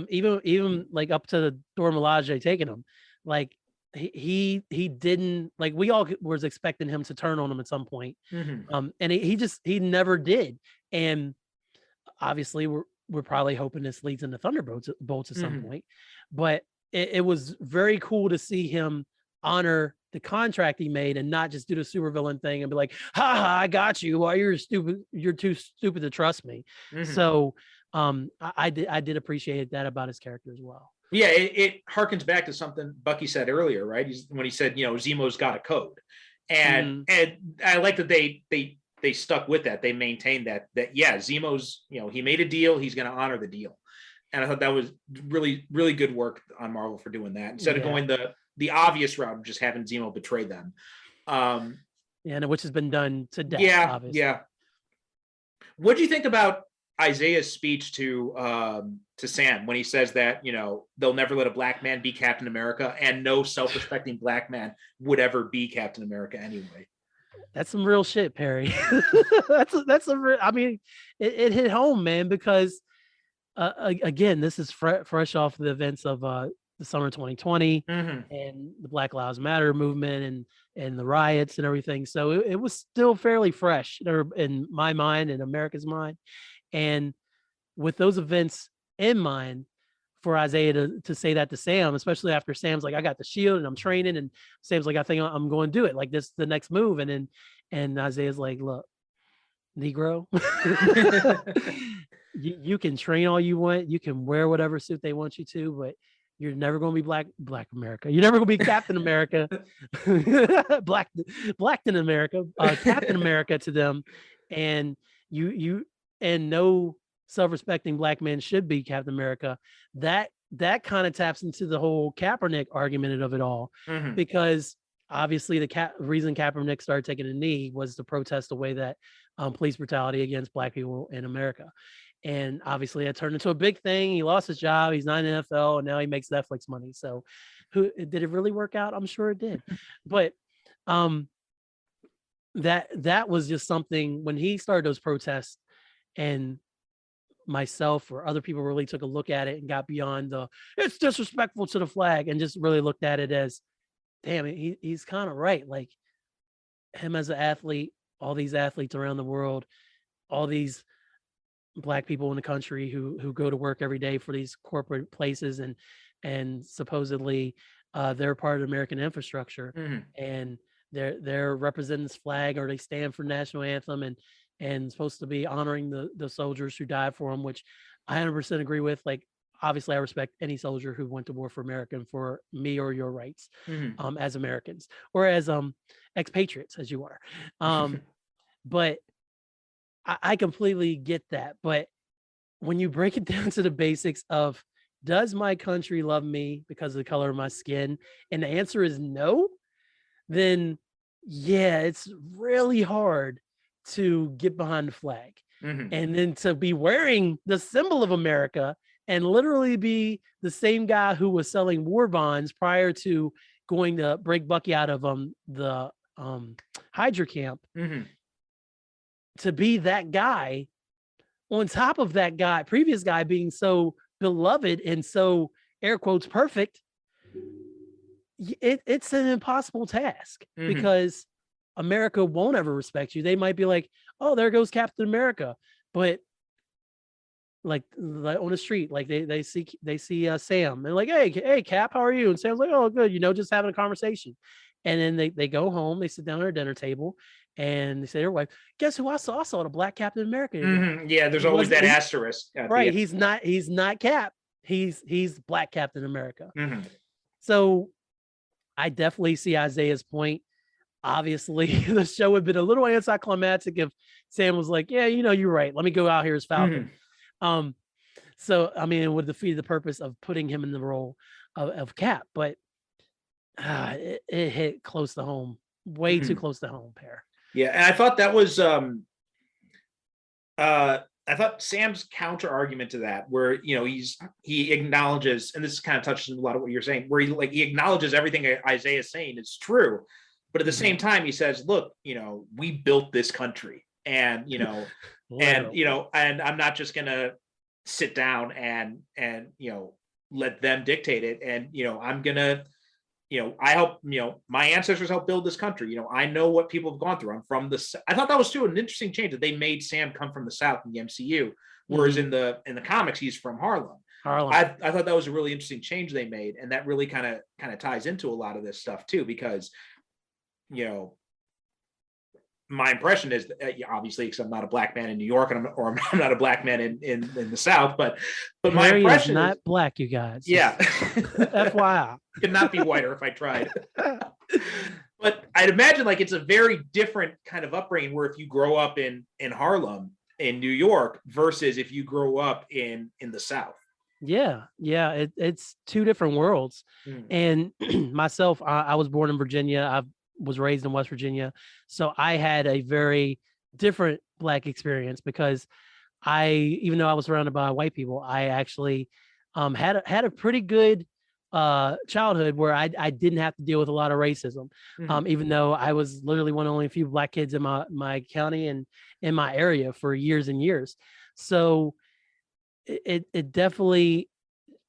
even like up to the Dora Milaje taking him, like he didn't, like, we all was expecting him to turn on him at some point. And he never did. And obviously we're probably hoping this leads into Thunderbolts at some point, but it was very cool to see him honor the contract he made and not just do the supervillain thing and be like, ha ha, I got you. Well, you're too stupid to trust me. So I did appreciate that about his character as well. Yeah, it harkens back to something Bucky said earlier, right? When he said, Zemo's got a code. And I like that they stuck with that. They maintained that yeah, Zemo's, he made a deal, he's going to honor the deal. And I thought that was really, really good work on Marvel for doing that instead of going the obvious route of just having Zemo betray them. And which has been done to death. Yeah, obviously. yeah. What do you think about Isaiah's speech to Sam when he says that they'll never let a black man be Captain America, and no self-respecting black man would ever be Captain America anyway? That's some real shit, Perry. that's a real. I mean, it hit home, man, because again, this is fresh off the events of the summer 2020 and the Black Lives Matter movement and the riots and everything. So it was still fairly fresh in my mind and America's mind. And with those events in mind, for Isaiah to say that to Sam, especially after Sam's like, I got the shield and I'm training, and Sam's like, I think I'm going to do it. Like, this is the next move. And Isaiah's like, look, Negro, you can train all you want. You can wear whatever suit they want you to, but you're never going to be Black America. You're never going to be Captain America, Blackton America, Captain America to them. And and no self-respecting black men should be Captain America. That kind of taps into the whole Kaepernick argument of it all, because obviously the reason Kaepernick started taking a knee was to protest the way that police brutality against black people in America. And obviously it turned into a big thing. He lost his job. He's not in the NFL, and now he makes Netflix money. So did it really work out? I'm sure it did. But that was just something when he started those protests, and myself or other people really took a look at it and got beyond it's disrespectful to the flag, and just really looked at it as, damn, he's kind of right. Like, him as an athlete, all these athletes around the world, all these black people in the country who go to work every day for these corporate places, and supposedly they're part of the American infrastructure, and they're representing this flag, or they stand for national anthem, and supposed to be honoring the soldiers who died for them, which I 100% agree with. Like, obviously I respect any soldier who went to war for America and for me or your rights as Americans, or as expatriates, as you are. But I completely get that. But when you break it down to the basics of, does my country love me because of the color of my skin? And the answer is no. Then yeah, it's really hard to get behind the flag. And then to be wearing the symbol of America and literally be the same guy who was selling war bonds prior to going to break Bucky out of the Hydra camp, to be that guy, on top of that previous guy being so beloved and so, air quotes, perfect, it's an impossible task, because America won't ever respect you. They might be like, oh, there goes Captain America. But like on the street, like they see Sam, and like, hey Cap, how are you? And Sam's like, oh, good, just having a conversation. And then they go home, they sit down at a dinner table, and they say to their wife, guess who I saw? I saw the Black Captain America. Yeah, there's always that asterisk. Right. He's not Cap. He's Black Captain America. So I definitely see Isaiah's point. Obviously, the show would have been a little anticlimactic if Sam was like, yeah, you're right, let me go out here as Falcon. So, I mean, it would defeat the purpose of putting him in the role of Cap. But it hit close to home, way too close to home, Pear. Yeah, and I thought that was I thought Sam's counter argument to that, where he acknowledges, and this kind of touches a lot of what you're saying, where he acknowledges everything Isaiah is saying is true, but at the same time he says, look, we built this country, and and I'm not just gonna sit down and let them dictate it, and I'm gonna I help, my ancestors helped build this country. I know what people have gone through. I'm from I thought that was too an interesting change, that they made Sam come from the South in the MCU, whereas in the comics he's from Harlem. Harlem. I thought that was a really interesting change they made, and that really kind of ties into a lot of this stuff too, because my impression is that, obviously, because I'm not a black man in New York, and I'm not a black man in the South, but my Harry impression is not black, you guys. Yeah, FYI, could not be whiter if I tried. But I'd imagine like it's a very different kind of upbringing, where if you grow up in Harlem in New York versus if you grow up in the South. Yeah, it's two different worlds. And myself, I was born in Virginia. I was raised in West Virginia, so I had a very different black experience, because even though I was surrounded by white people, I actually had a pretty good childhood where I didn't have to deal with a lot of racism, even though I was literally one of only a few black kids in my county and in my area for years and years. So it definitely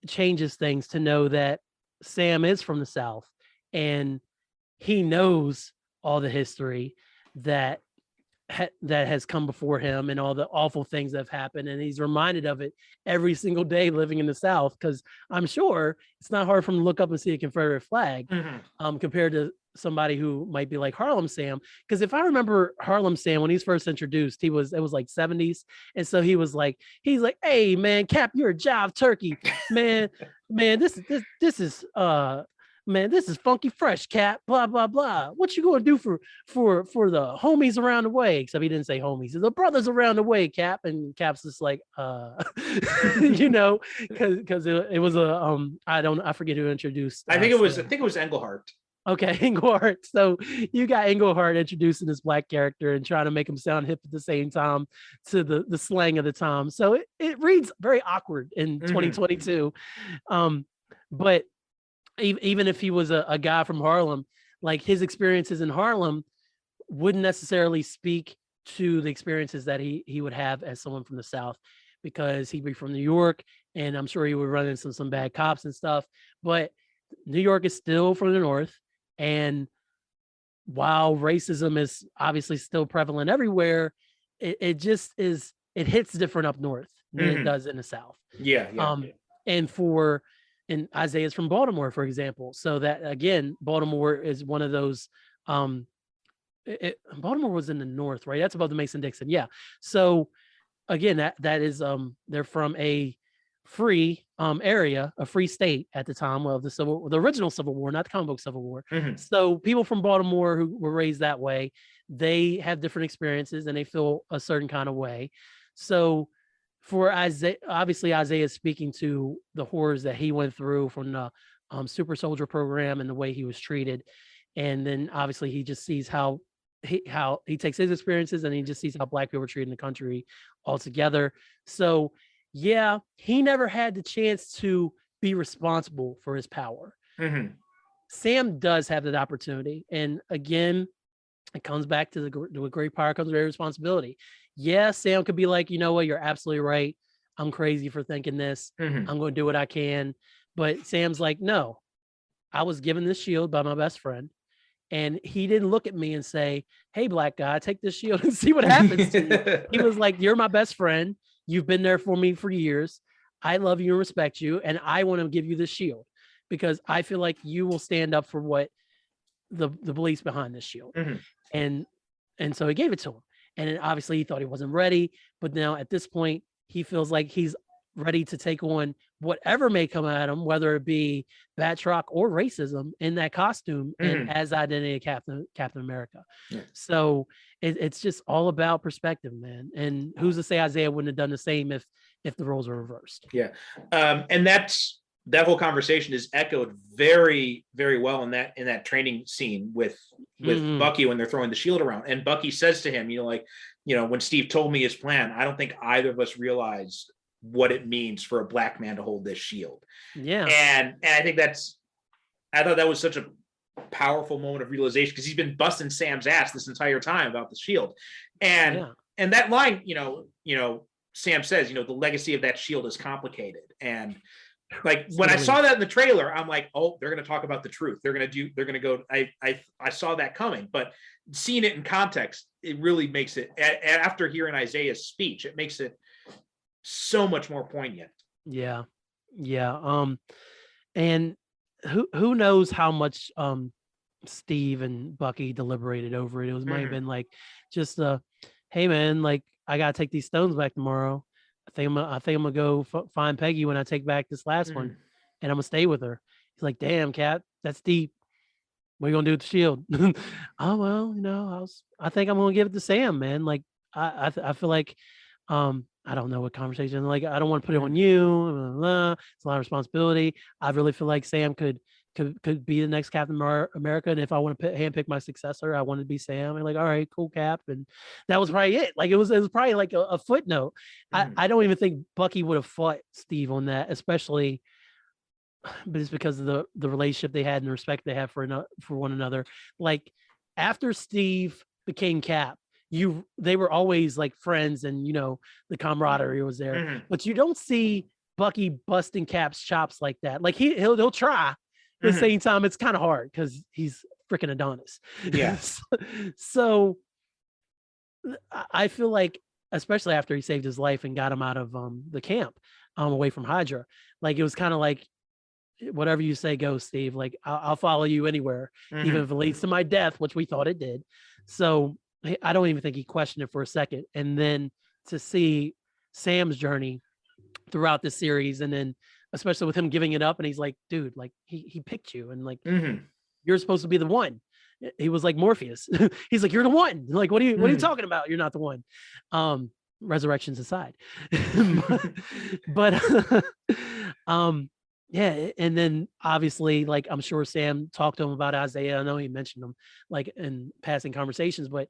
changes things to know that Sam is from the South, and he knows all the history that has come before him and all the awful things that have happened, and he's reminded of it every single day living in the South, because I'm sure it's not hard for him to look up and see a Confederate flag, compared to somebody who might be like Harlem Sam. Because if I remember Harlem Sam, when he's first introduced, it was like 70s, and so he's like, hey man, Cap, you're a jive turkey, man, this is man, this is funky fresh, Cap, blah blah blah. What you gonna do for the homies around the way? Except he didn't say homies, the brothers around the way, Cap. And Cap's just like because it was I forget who introduced. I think it was Englehart. Okay, Englehart. So you got Englehart introducing this black character and trying to make him sound hip at the same time to the slang of the time. So it reads very awkward in 2022. But even if he was a guy from Harlem, like his experiences in Harlem wouldn't necessarily speak to the experiences that he would have as someone from the South, because he'd be from New York, and I'm sure he would run into some bad cops and stuff. But New York is still from the North. And while racism is obviously still prevalent everywhere, it just is, it hits different up north than it does in the South. Yeah. And Isaiah's from Baltimore, for example. So that, again, Baltimore is one of those, Baltimore was in the North, right? That's above the Mason-Dixon. Yeah. So again, that is, they're from a free area, a free state at the time of the original Civil War, not the comic book Civil War. So people from Baltimore who were raised that way, they have different experiences and they feel a certain kind of way. So for Isaiah, obviously Isaiah is speaking to the horrors that he went through from the super soldier program and the way he was treated. And then obviously he just sees how he takes his experiences and he just sees how black people are treated in the country altogether. So yeah, he never had the chance to be responsible for his power. Sam does have that opportunity. And again, it comes back to with great power comes great responsibility. Yeah, Sam could be like, you know what, you're absolutely right. I'm crazy for thinking this. I'm going to do what I can. But Sam's like, no, I was given this shield by my best friend. And he didn't look at me and say, hey, black guy, take this shield and see what happens to you. He was like, you're my best friend. You've been there for me for years. I love you and respect you. And I want to give you this shield because I feel like you will stand up for what the beliefs behind this shield. And so he gave it to him. And then obviously he thought he wasn't ready. But now at this point, he feels like he's ready to take on whatever may come at him, whether it be Batroc or racism in that costume and as identity of Captain America. So it's just all about perspective, man. And who's to say Isaiah wouldn't have done the same if the roles were reversed? Yeah. And that whole conversation is echoed very, very well in that training scene with Bucky when they're throwing the shield around. And Bucky says to him, when Steve told me his plan, I don't think either of us realized what it means for a black man to hold this shield. Yeah. And I think I thought that was such a powerful moment of realization, because he's been busting Sam's ass this entire time about the shield. And that line, Sam says, the legacy of that shield is complicated. And like when I saw that in the trailer, I'm like, oh, they're going to talk about the truth. They're going to go, I saw that coming, but seeing it in context, it really makes it, after hearing Isaiah's speech, it makes it so much more poignant. Yeah. Yeah. And who knows how much Steve and Bucky deliberated over it. It was might have been like just hey man, like I gotta take these stones back tomorrow. I think I'm gonna go find Peggy when I take back this last one, and I'm gonna stay with her. He's like, damn, Cap, that's deep. What are you gonna do with the shield? Oh well, I think I'm gonna give it to Sam, man. Like I feel like I don't know what conversation. Like I don't want to put it on you. Blah, blah, blah. It's a lot of responsibility. I really feel like Sam could be the next Captain America, and if I want to handpick my successor, I want to be Sam. And like, all right, cool, Cap, and that was probably it. Like it was probably like a footnote. I don't even think Bucky would have fought Steve on that, especially. But it's because of the relationship they had and the respect they have for one another. Like after Steve became Cap, they were always like friends, and the camaraderie was there. But you don't see Bucky busting Cap's chops like that. Like he'll try, but at the same time it's kind of hard because he's freaking Adonis. Yeah. So I feel like, especially after he saved his life and got him out of the camp, away from Hydra, like it was kind of like, whatever you say goes, Steve. Like I'll follow you anywhere, even if it leads to my death, which we thought it did. So I don't even think he questioned it for a second. And then to see Sam's journey throughout the series, and then especially with him giving it up, and he's like, dude, like he picked you, and like you're supposed to be the one. He was like Morpheus. He's like, you're the one. Like, what are you talking about? You're not the one. Resurrections aside. but yeah, and then obviously, like I'm sure Sam talked to him about Isaiah. I know he mentioned him like in passing conversations, but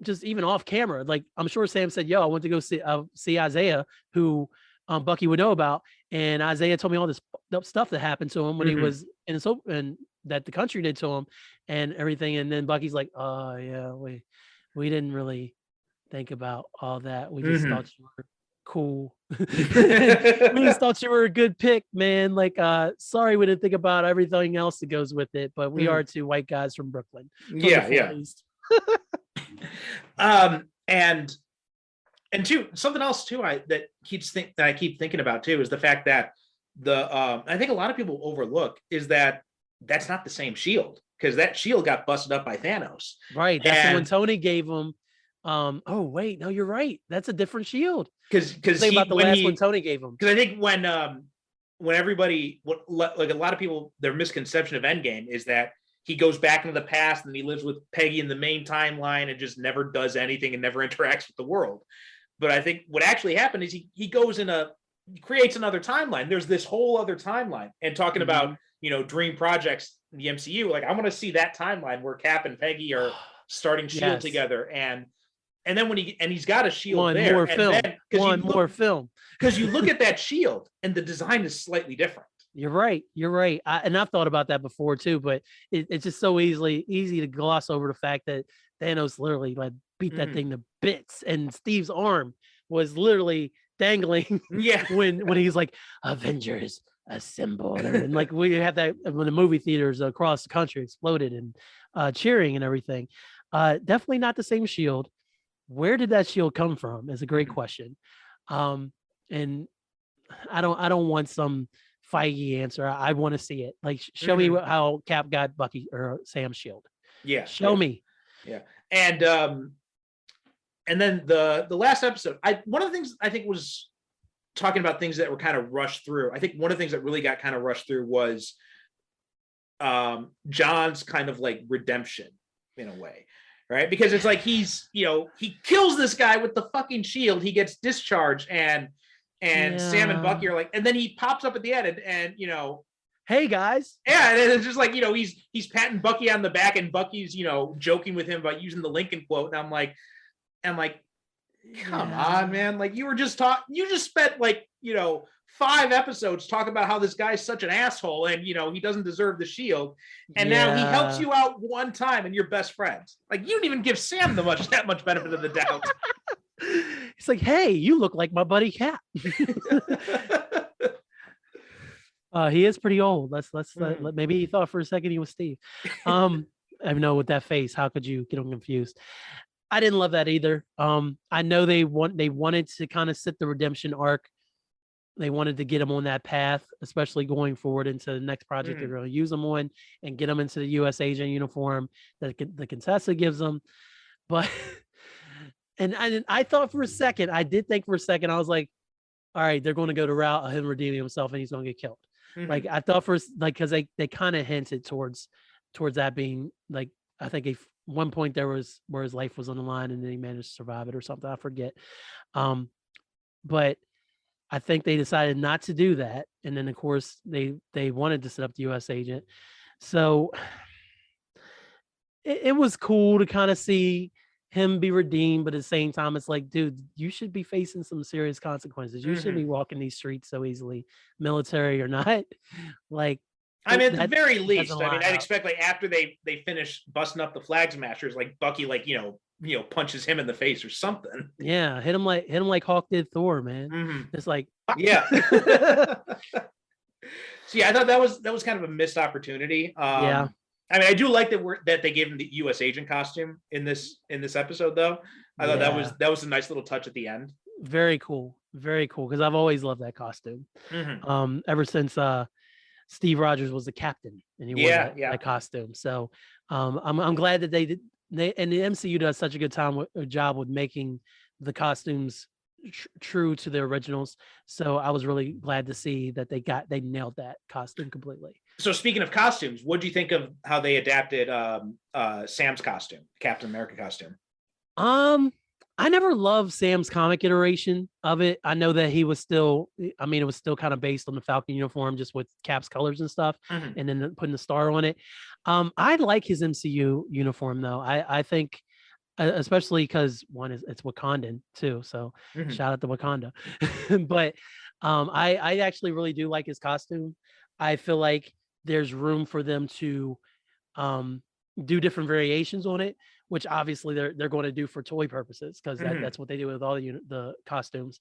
just even off camera, like I'm sure Sam said, "Yo, I went to go see Isaiah, who Bucky would know about," and Isaiah told me all this stuff that happened to him when he was in and that the country did to him and everything. And then Bucky's like, "Oh yeah, we didn't really think about all that. We just thought you were cool. We just thought you were a good pick, man. Like sorry we didn't think about everything else that goes with it, but we are two white guys from Brooklyn." Yeah. And two, something else too that I keep thinking about too is the fact that I think a lot of people overlook is that that's not the same shield, because that shield got busted up by Thanos. Right. That's when Tony gave him oh wait, no, you're right. That's a different shield. Because think about the last one Tony gave him. Because I think when everybody, like a lot of people, their misconception of Endgame is that he goes back into the past and he lives with Peggy in the main timeline and just never does anything and never interacts with the world. But I think what actually happened is he goes he creates another timeline. There's this whole other timeline, and talking about dream projects in the MCU. Like I want to see that timeline where Cap and Peggy are starting Shield together, and then when he's got a shield one more film because you look at that shield and the design is slightly different. You're right. And I've thought about that before too, but it's just so easy to gloss over the fact that Thanos literally like beat that thing to bits, and Steve's arm was literally dangling. Yeah, when he's like, "Avengers assemble," and like we had that when the movie theaters across the country exploded and cheering and everything. Definitely not the same shield. Where did that shield come from is a great question. And I don't want some Feige answer. I want to see it. Like show me how Cap got Bucky or Sam's shield. Yeah. Show me. Yeah. And then the last episode, one of the things I think was talking about things that were kind of rushed through. I think one of the things that really got kind of rushed through was John's kind of like redemption in a way. Right, because it's like he kills this guy with the fucking shield. He gets discharged, and Sam and Bucky are like, and then he pops up at the end, and hey guys, yeah, and it's just like he's patting Bucky on the back, and Bucky's joking with him about using the Lincoln quote, and I'm like, come on, man, like you just spent like 5 episodes talking about how this guy's such an asshole and he doesn't deserve the shield, and now he helps you out one time and you're best friends. Like you didn't even give Sam that much benefit of the doubt. It's like, hey, you look like my buddy Cap. He is pretty old. Let's maybe he thought for a second he was Steve. I know, with that face, how could you get him confused? I didn't love that either. I know they wanted to kind of sit the redemption arc they wanted to get him on that path, especially going forward into the next project they're going to use him on and get him into the U.S. agent uniform that the Contessa gives him. But and I thought for a second, I did think for a second, I was like, all right, they're going to go to route of him redeeming himself and he's going to get killed. Like I thought first, like because they kind of hinted towards that being like, I think if one point there was where his life was on the line and then he managed to survive it or something. I forget. But I think they decided not to do that. And then of course they wanted to set up the US agent. So it was cool to kind of see him be redeemed, but at the same time, it's like, dude, you should be facing some serious consequences. You shouldn't be walking these streets so easily, military or not. Like, I mean, at the very least, I mean, I'd expect like after they finish busting up the flag smashers, like Bucky, like punches him in the face or something. Yeah, hit him like Hawk did Thor, man. It's like, yeah. So yeah, I thought that was kind of a missed opportunity. Yeah. I mean, I do like that they gave him the U.S. agent costume in this episode, though. I thought that was a nice little touch at the end. Very cool, because I've always loved that costume. Ever since Steve Rogers was the captain and he wore that costume. So I'm glad that they and the MCU does such a good job with making the costumes true to the originals. So I was really glad to see that they nailed that costume completely. So speaking of costumes, what do you think of how they adapted Sam's costume, Captain America costume? I never loved Sam's comic iteration of it. I know that he was still, I mean, it was still kind of based on the Falcon uniform, just with Cap's colors and stuff, and then putting the star on it. I like his MCU uniform though. I think, especially because one is it's Wakandan too. So shout out to Wakanda. But I actually really do like his costume. I feel like there's room for them to do different variations on it, which obviously they're going to do for toy purposes because that's what they do with all the costumes.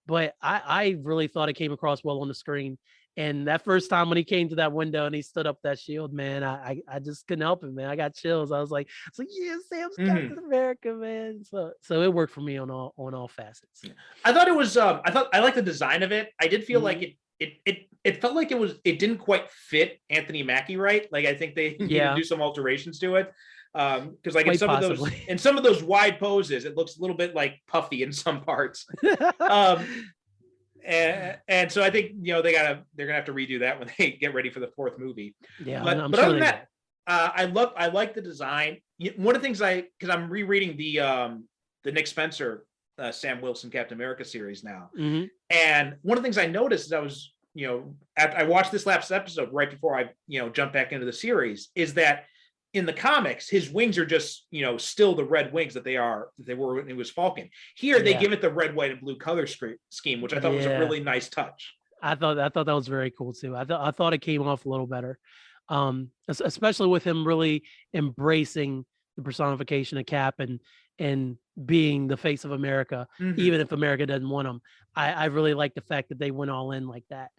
But I really thought it came across well on the screen. And that first time when he came to that window and he stood up that shield, man, I just couldn't help it, man. I got chills. I was like, yeah, Sam's Captain America, man. So it worked for me on all facets. I thought it was I like the design of it. I did feel like it felt like it didn't quite fit Anthony Mackie right. Like I think they need to do some alterations to it. Because like in some of those wide poses, it looks a little bit like puffy in some parts. And so I think they're gonna have to redo that when they get ready for the fourth movie. Yeah, but sure other than that, I like the design. One of the things because I'm rereading the Nick Spencer Sam Wilson Captain America series now, and one of the things I noticed is I was I watched this last episode right before I jumped back into the series is that in the comics, his wings are just, still the red wings that they were when it was Falcon. Here, they give it the red, white, and blue color scheme, which I thought was a really nice touch. I thought that was very cool too. I thought it came off a little better, especially with him really embracing the personification of Cap and being the face of America, even if America doesn't want him. I really like the fact that they went all in like that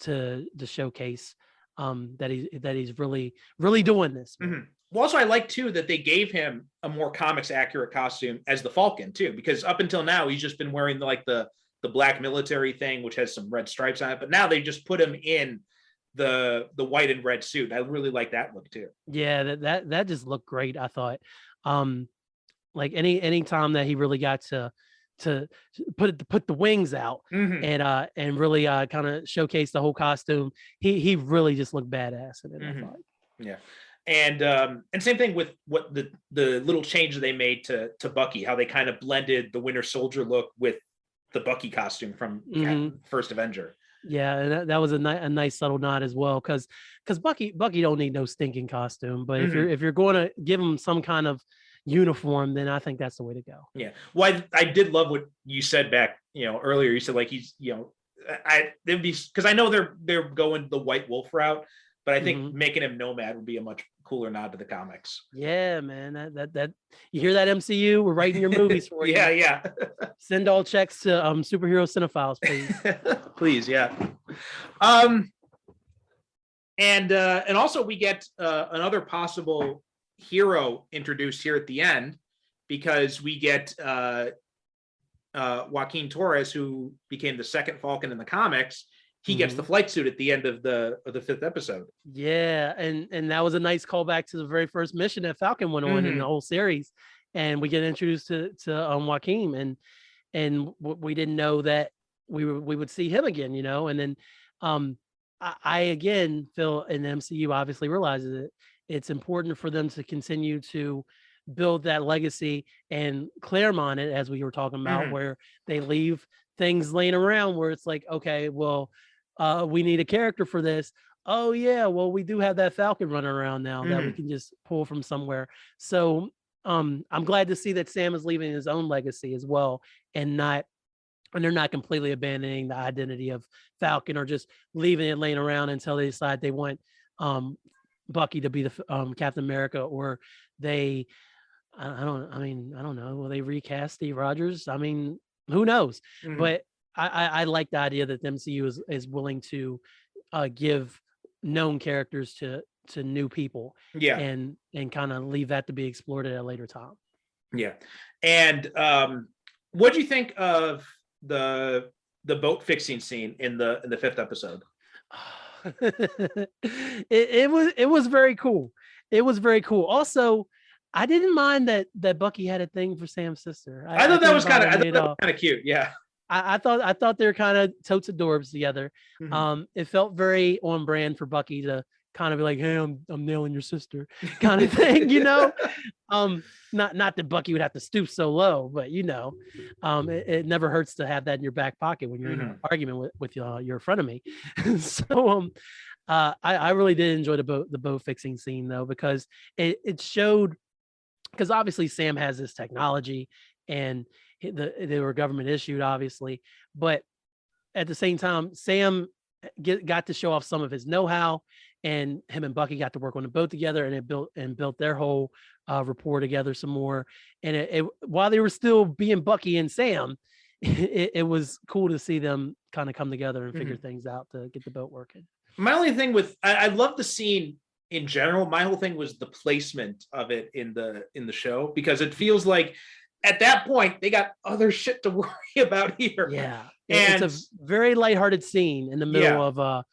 to showcase that he's really, really doing this. Well, also I like too that they gave him a more comics accurate costume as the Falcon too, because up until now he's just been wearing the black military thing, which has some red stripes on it. But now they just put him in the white and red suit. I really like that look too. Yeah, that just looked great. I thought, like any time that he really got to put the wings out and really kind of showcase the whole costume. He really just looked badass in it. I thought. Yeah. And same thing with what the little changes they made to Bucky, how they kind of blended the Winter Soldier look with the Bucky costume from First Avenger. Yeah, and that was a nice subtle nod as well, because Bucky don't need no stinking costume, but if you're going to give him some kind of uniform, then I think that's the way to go. Yeah, well, I did love what you said back earlier. You said like he's they'd be, because I know they're going the White Wolf route, but I think making him Nomad would be a much cooler nod to the comics. Yeah, man. That you hear that, MCU? We're writing your movies for you. Yeah. Send all checks to Superhero Cinephiles, please. Please, yeah. And also we get another possible hero introduced here at the end, because we get Joaquin Torres, who became the second Falcon in the comics, he gets the Mhm. flight suit at the end of the 5th episode. Yeah, and that was a nice callback to the very first mission that Falcon went on in the whole series, and we get introduced to Joaquin, and we didn't know that we would see him again, and then I again feel, and the MCU obviously realizes it. It's important for them to continue to build that legacy and Claremont it, as we were talking about, where they leave things laying around where it's like, okay, well, we need a character for this. Oh yeah, well, we do have that Falcon running around now that we can just pull from somewhere. So I'm glad to see that Sam is leaving his own legacy as well, and they're not completely abandoning the identity of Falcon or just leaving it laying around until they decide they want Bucky to be the Captain America, or they I don't know. Will they recast Steve Rogers? I mean, who knows? But I like the idea that the MCU is willing to give known characters to new people, Yeah. and kind of leave that to be explored at a later time. Yeah. And what do you think of the boat fixing scene in the 5th episode? it was very cool. It was very cool. Also, I didn't mind that Bucky had a thing for Sam's sister. I thought that was kind of of cute. Yeah. I thought they were kind of totes adorbs together. It felt very on brand for Bucky to kind of be like, "Hey, I'm nailing your sister," kind of thing, Not that Bucky would have to stoop so low, but it never hurts to have that in your back pocket when you're in an argument with your frenemy. So I really did enjoy the boat fixing scene though, because it showed, because obviously Sam has this technology and they were government issued, obviously, but at the same time, Sam got to show off some of his know-how, and him and Bucky got to work on the boat together, and it built their whole rapport together some more. And it while they were still being Bucky and Sam, it was cool to see them kind of come together and figure things out to get the boat working. My only thing with I love the scene in general. My whole thing was the placement of it in the show, because it feels like at that point they got other shit to worry about here. Yeah. And it's a very lighthearted scene in the middle of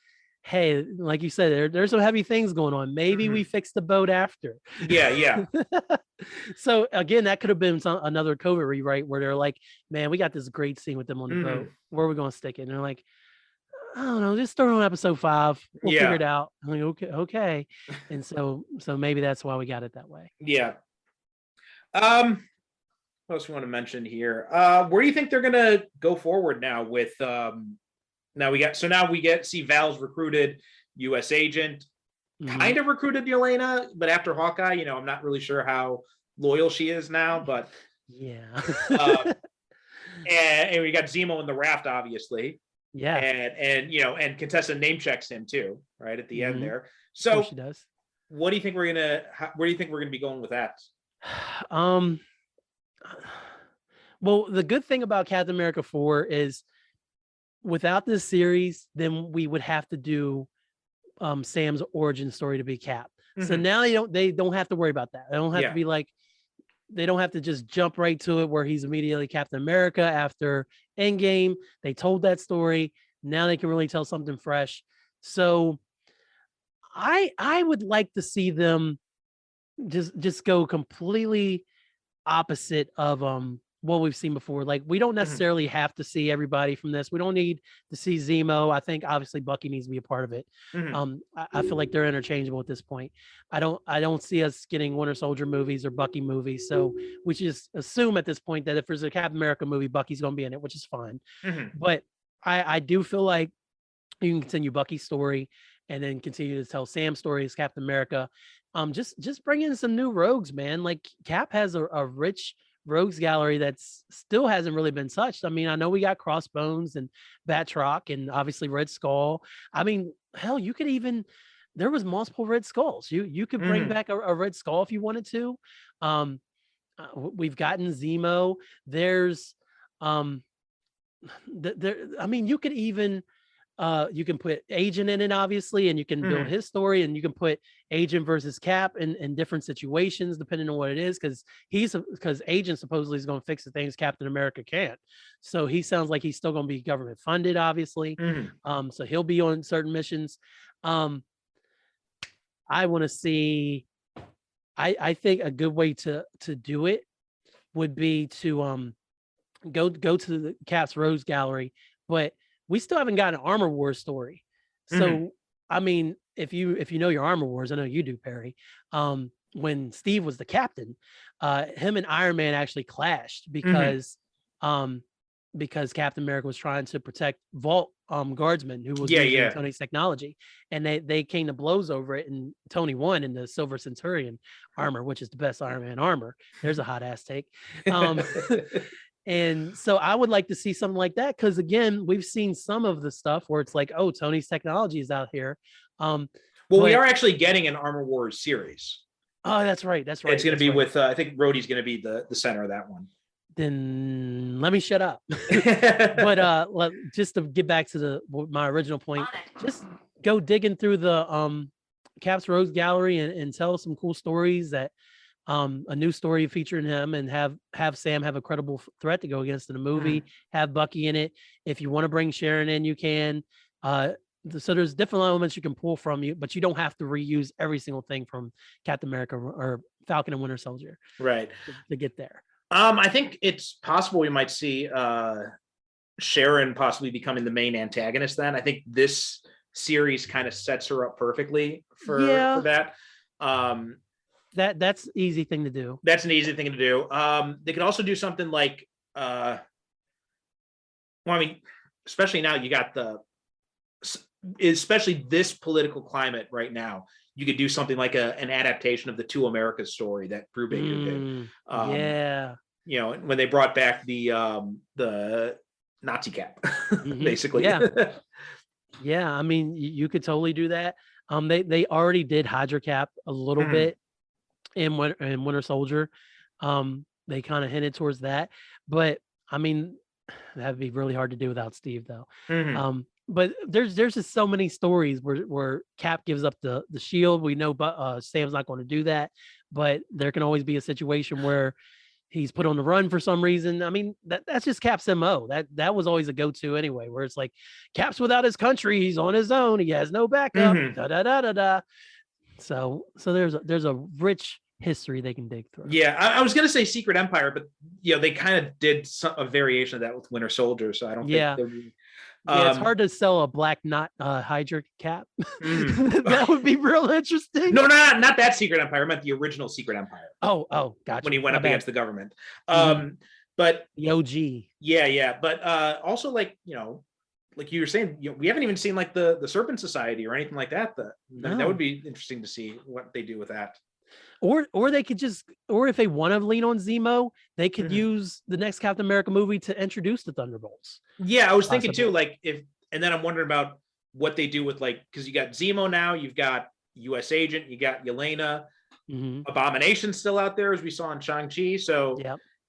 hey, like you said, there's some heavy things going on. Maybe we fix the boat after. Yeah. So again, that could have been another COVID rewrite where they're like, man, we got this great scene with them on the boat. Where are we going to stick it? And they're like, I don't know, just throw it on episode 5. We'll figure it out. I'm like, okay. And so maybe that's why we got it that way. Yeah. What else we want to mention here? Where do you think they're gonna go forward now with now we see Val's recruited U.S. agent, kind of recruited Yelena, but after Hawkeye, I'm not really sure how loyal she is now, but yeah. and we got Zemo in the raft, obviously. Yeah. And Contessa name checks him too, right at the end there. So she does. What do you think where do you think we're gonna be going with that? Well, the good thing about Captain America 4 is without this series, then we would have to do Sam's origin story to be Cap. So now they don't have to worry about that. They don't have to be like, they don't have to just jump right to it where he's immediately Captain America after Endgame. They told that story. Now they can really tell something fresh. So I would like to see them just go completely opposite of what we've seen before. Like, we don't necessarily have to see everybody from this. We don't need to see Zemo. I think obviously Bucky needs to be a part of it. I feel like they're interchangeable at this point. I don't see us getting Winter Soldier movies or Bucky movies. So we just assume at this point that if there's a Captain America movie, Bucky's going to be in it, which is fine. But I do feel like you can continue Bucky's story and then continue to tell Sam's story as Captain America. Just bring in some new rogues, man. Like, Cap has a rich rogues gallery that's still hasn't really been touched. I mean, I know we got Crossbones and Batroc and obviously Red Skull. I mean, hell, you could even, there was multiple Red Skulls. You could bring back a Red Skull if you wanted to. We've gotten Zemo. There's I mean, you could even you can put Agent in it, obviously, and you can build his story, and you can put Agent versus Cap in different situations depending on what it is, because Agent supposedly is going to fix the things Captain America can't. So he sounds like he's still going to be government funded, obviously. So he'll be on certain missions. I want to see. I think a good way to do it would be to go to the Cap's Rose Gallery, but we still haven't got an Armor Wars story. So I mean, if you know your Armor Wars, I know you do, Perry. When Steve was the captain, him and Iron Man actually clashed because Captain America was trying to protect Vault guardsmen who was using Tony's technology, and they came to blows over it, and Tony won in the Silver Centurion armor, which is the best Iron Man armor. There's a hot ass take. And so I would like to see something like that, because again, we've seen some of the stuff where it's like, oh, Tony's technology is out here. Well, we are actually getting an Armor Wars series. Oh, that's right. That's right. It's going to be with I think Rhodey's going to be the center of that one. Then let me shut up. But just to get back to my original point, just go digging through the Cap's Rose Gallery and tell some cool stories, that a new story featuring him, and have Sam have a credible threat to go against in a movie, have Bucky in it. If you want to bring Sharon in, you can. So there's different elements you can pull from you, but you don't have to reuse every single thing from Captain America or Falcon and Winter Soldier, right, to get there. I think it's possible we might see Sharon possibly becoming the main antagonist then. I think this series kind of sets her up perfectly for that. That's easy thing to do. That's an easy thing to do. They could also do something like, well, I mean, especially now you got especially this political climate right now, you could do something like an adaptation of the Two Americas story that Brubaker did. You know, when they brought back the Nazi Cap, basically. Yeah. I mean, you could totally do that. They already did Hydra Cap a little bit in Winter Soldier. They kind of hinted towards that, but I mean, that'd be really hard to do without Steve, though. But there's just so many stories where Cap gives up the shield. We know, but Sam's not going to do that. But there can always be a situation where he's put on the run for some reason. I mean, that's just Cap's MO. That was always a go-to anyway, where it's like Cap's without his country, he's on his own, he has no backup. So there's a rich history they can dig through. Yeah, I was gonna say Secret Empire, but they kind of did a variation of that with Winter Soldier, so I don't think it's hard to sell a black Hydra Cap. That would be real interesting. No, not that Secret Empire. I meant the original Secret Empire. Oh, gotcha. When he went up against the government. But the OG. Yeah. But also, like like you were saying, we haven't even seen like the Serpent Society or anything like that. That would be interesting to see what they do with that. Or they could just, or if they want to lean on Zemo, they could use the next Captain America movie to introduce the Thunderbolts. Yeah, I was thinking too, like and then I'm wondering about what they do with, like, because you got Zemo now, you've got U.S. Agent, you got Yelena, Abomination's still out there, as we saw in Shang-Chi. So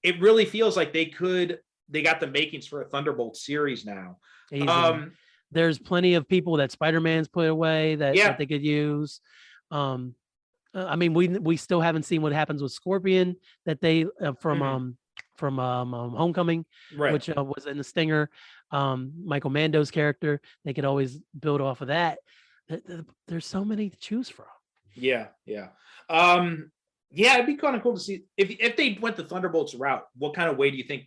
it really feels like they got the makings for a Thunderbolt series now. There's plenty of people that Spider-Man's put away that they could use. I mean, we still haven't seen what happens with Scorpion that they from Homecoming, which was in the Stinger. Michael Mando's character, they could always build off of that. There's so many to choose from. Yeah. It'd be kind of cool to see if they went the Thunderbolts route. What kind of way do you think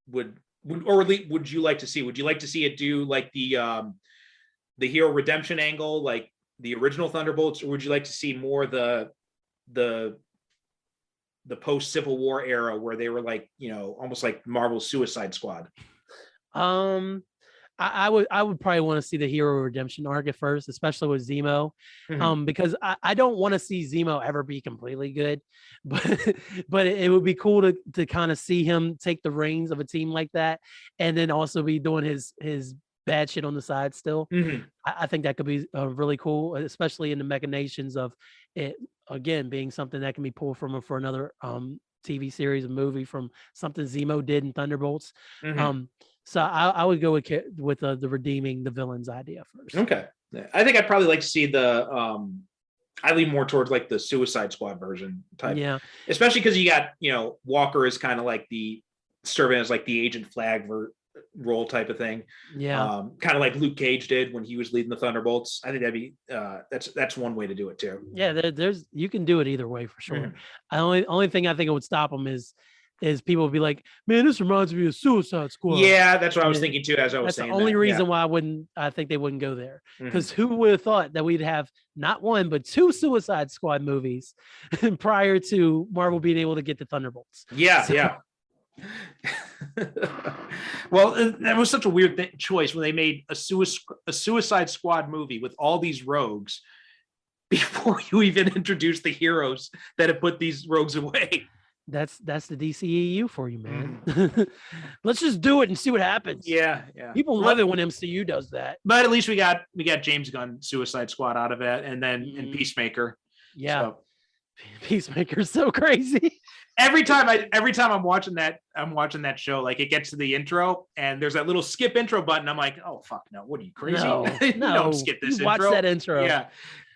would you like to see? Would you like to see it do like the hero redemption angle, like the original Thunderbolts, or would you like to see more the post Civil War era where they were like, almost like Marvel's Suicide Squad? I would probably want to see the hero redemption arc at first, especially with Zemo, because I don't want to see Zemo ever be completely good, but it would be cool to kind of see him take the reins of a team like that, and then also be doing his bad shit on the side still. I think that could be really cool, especially in the machinations of it again being something that can be pulled from for another TV series, a movie, from something Zemo did in Thunderbolts. So I would go with the redeeming the villains idea first. Okay. I think I'd probably like to see I lean more towards like the Suicide Squad version type. Yeah. Especially because you got, Walker is kind of like serving as like the Agent Flag role type of thing. Yeah. Kind of like Luke Cage did when he was leading the Thunderbolts. I think that'd be that's one way to do it too. Yeah, there's you can do it either way for sure. Mhm. Only thing I think it would stop them is people would be like, man, this reminds me of Suicide Squad. Yeah, that's what I was thinking too. As I was saying, that's the only reason why I think they wouldn't go there. Because who would have thought that we'd have not one but 2 Suicide Squad movies prior to Marvel being able to get the Thunderbolts? Yeah. Well, that was such a weird choice when they made a Suicide Squad movie with all these rogues before you even introduced the heroes that have put these rogues away. That's the DCEU for you, man. Let's just do it and see what happens. Yeah. People love it when MCU does that. But at least we got James Gunn Suicide Squad out of it, and then and Peacemaker. Yeah. So. Peacemaker's so crazy. Every time I'm watching that show, like it gets to the intro and there's that little skip intro button. I'm like, oh fuck no, what are you crazy? No, don't skip this intro. Watch that intro. Yeah.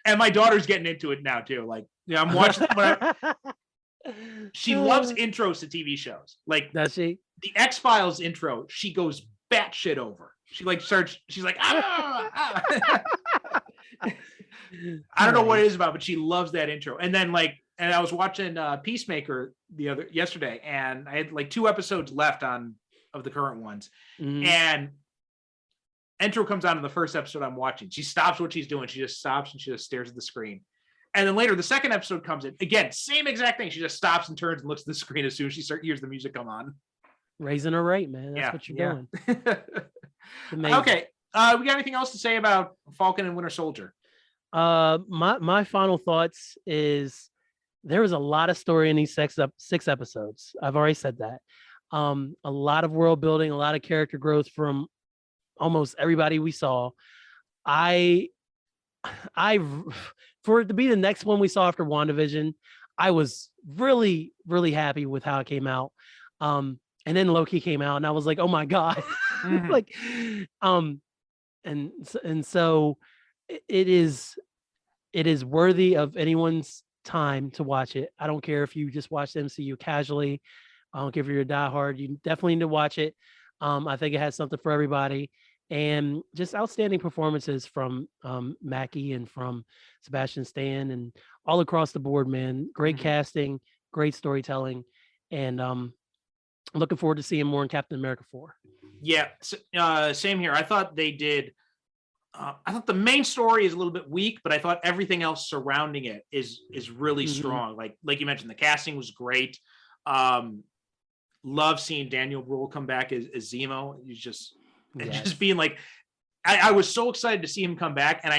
And my daughter's getting into it now too. Like, I'm watching she loves intros to TV shows. Like, does she? The X-Files intro, she goes batshit over. She like starts, she's like, ah. I don't know what it is about, but she loves that intro. And then and I was watching Peacemaker yesterday, and I had like 2 episodes left of the current ones. And intro comes on in the first episode I'm watching. She stops what she's doing. She just stops and she just stares at the screen. And then later, the second episode comes in. Again, same exact thing. She just stops and turns and looks at the screen as soon as she hears the music come on. Raising her rate, man. That's what you're doing. Okay. We got anything else to say about Falcon and Winter Soldier? My final thoughts is there was a lot of story in these 6 episodes. I've already said that. A lot of world building, a lot of character growth from almost everybody we saw. For it to be the next one we saw after WandaVision, I was really, really happy with how it came out. And then Loki came out, and I was like, oh my God. And so it is worthy of anyone's time to watch it. I don't care if you just watch the MCU casually. I don't care if you're a diehard. You definitely need to watch it. I think it has something for everybody, and just outstanding performances from Mackie and from Sebastian Stan and all across the board, man. Great casting, great storytelling, and looking forward to seeing more in Captain America 4. Yeah, same here. I thought they did. I thought the main story is a little bit weak, but I thought everything else surrounding it is really strong. Like you mentioned, the casting was great. Love seeing Daniel Bruhl come back as Zemo. He's just being like, I was so excited to see him come back, and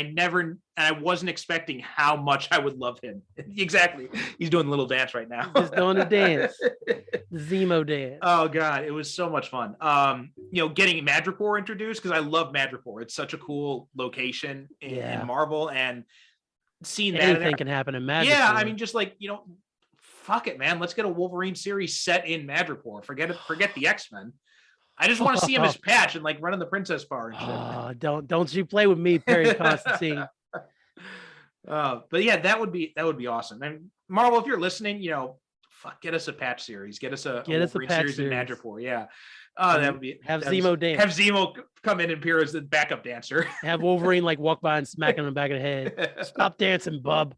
I wasn't expecting how much I would love him. Exactly. He's doing a little dance right now. He's doing the dance. The Zemo dance. Oh God, it was so much fun. Getting Madripoor introduced, because I love Madripoor. It's such a cool location in Marvel, and seeing anything can happen in Madripoor. Yeah, I mean, just fuck it, man. Let's get a Wolverine series set in Madripoor. Forget the X-Men. I just want to see him as Patch and running the Princess Bar and shit. Don't you play with me, Perry Constantine. But yeah, that would be awesome. And Marvel, if you're listening, get us a Patch series. Get us a Wolverine series in Madripoor. Yeah. That would be Zemo dance. Have Zemo come in and appear as the backup dancer. Have Wolverine walk by and smack him in the back of the head. Stop dancing, bub.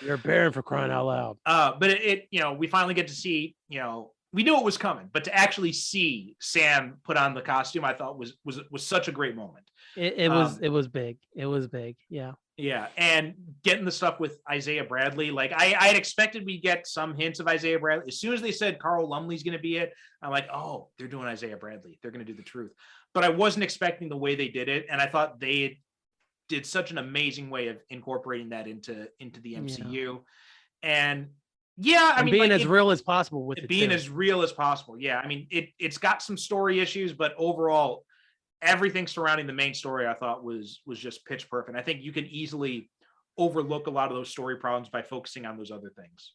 You're a Baron, for crying out loud. But it we finally get to see, we knew it was coming, but to actually see Sam put on the costume, I thought was such a great moment. It was big. It was big. Yeah. Yeah. And getting the stuff with Isaiah Bradley, I had expected we'd get some hints of Isaiah Bradley. As soon as they said Carl Lumley's going to be it, I'm like, oh, they're doing Isaiah Bradley. They're going to do the truth. But I wasn't expecting the way they did it. And I thought they did such an amazing way of incorporating that into the MCU. And yeah, I mean, being as real as possible with it being too. as real as possible. Yeah, I mean, it's got some story issues, but overall, everything surrounding the main story I thought was just pitch perfect. I think you can easily overlook a lot of those story problems by focusing on those other things.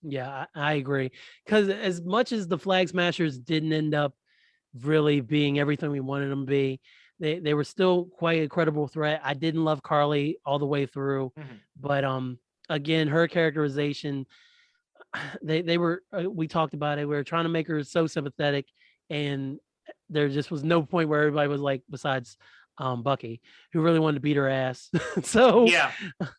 Yeah, I agree. Because as much as the Flag Smashers didn't end up really being everything we wanted them to be. They were still quite a credible threat. I didn't love Carly all the way through, but again, her characterization, they were we talked about it. We were trying to make her so sympathetic, and there just was no point where everybody was like, besides Bucky, who really wanted to beat her ass. So Yeah.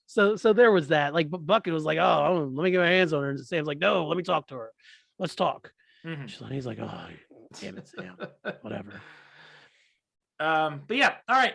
so there was that. Like Bucky was like, oh, let me get my hands on her, and Sam's like, no, let me talk to her. Let's talk. He's like, oh, damn it, Sam. Whatever. But yeah, all right.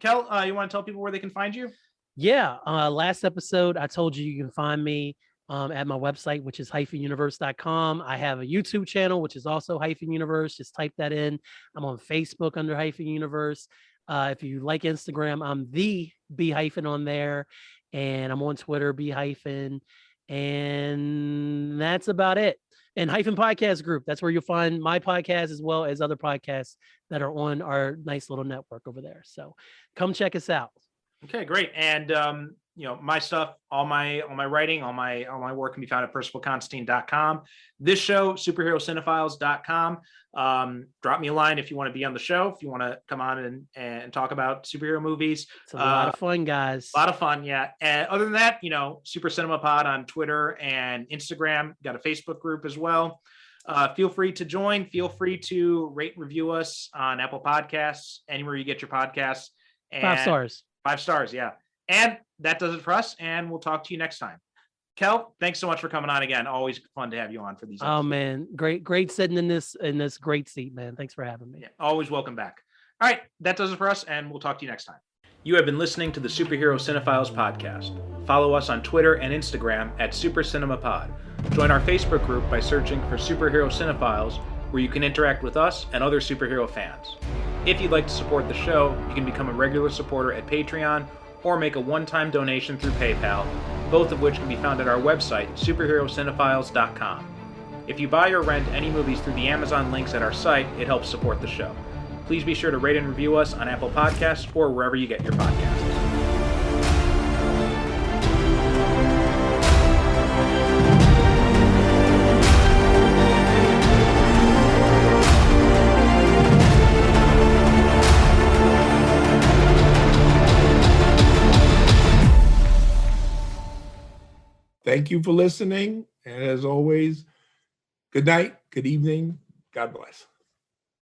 Kel, you want to tell people where they can find you? Yeah. Last episode, I told you can find me at my website, which is -universe.com. I have a YouTube channel, which is also -universe. Just type that in. I'm on Facebook under -universe. If you like Instagram, I'm the B-Hyphen on there. And I'm on Twitter, B-Hyphen. And that's about it. And Hyphen Podcast Group. That's where you'll find my podcast as well as other podcasts that are on our nice little network over there. So come check us out. Okay, great. And my stuff, all my writing, all my work can be found at percivalconstantine.com. This show, superheroceinephiles.com. Drop me a line if you want to be on the show, if you want to come on and talk about superhero movies. It's a lot of fun, guys. A lot of fun, yeah. And other than that, Super Cinema Pod on Twitter and Instagram. Got a Facebook group as well. Feel free to join. Feel free to rate, review us on Apple Podcasts, anywhere you get your podcasts. And 5 stars. 5 stars, yeah. And that does it for us, and we'll talk to you next time. Kel, thanks so much for coming on again. Always fun to have you on for these episodes. Oh man, great sitting in this great seat, man. Thanks for having me. Yeah, always welcome back. All right, that does it for us, and we'll talk to you next time. You have been listening to the Superhero Cinephiles podcast. Follow us on Twitter and Instagram at Super Cinema Pod. Join our Facebook group by searching for Superhero Cinephiles, where you can interact with us and other superhero fans. If you'd like to support the show, you can become a regular supporter at Patreon or make a one-time donation through PayPal, both of which can be found at our website, superherocinephiles.com. If you buy or rent any movies through the Amazon links at our site, it helps support the show. Please be sure to rate and review us on Apple Podcasts or wherever you get your podcasts. Thank you for listening. And as always, good night, good evening. God bless.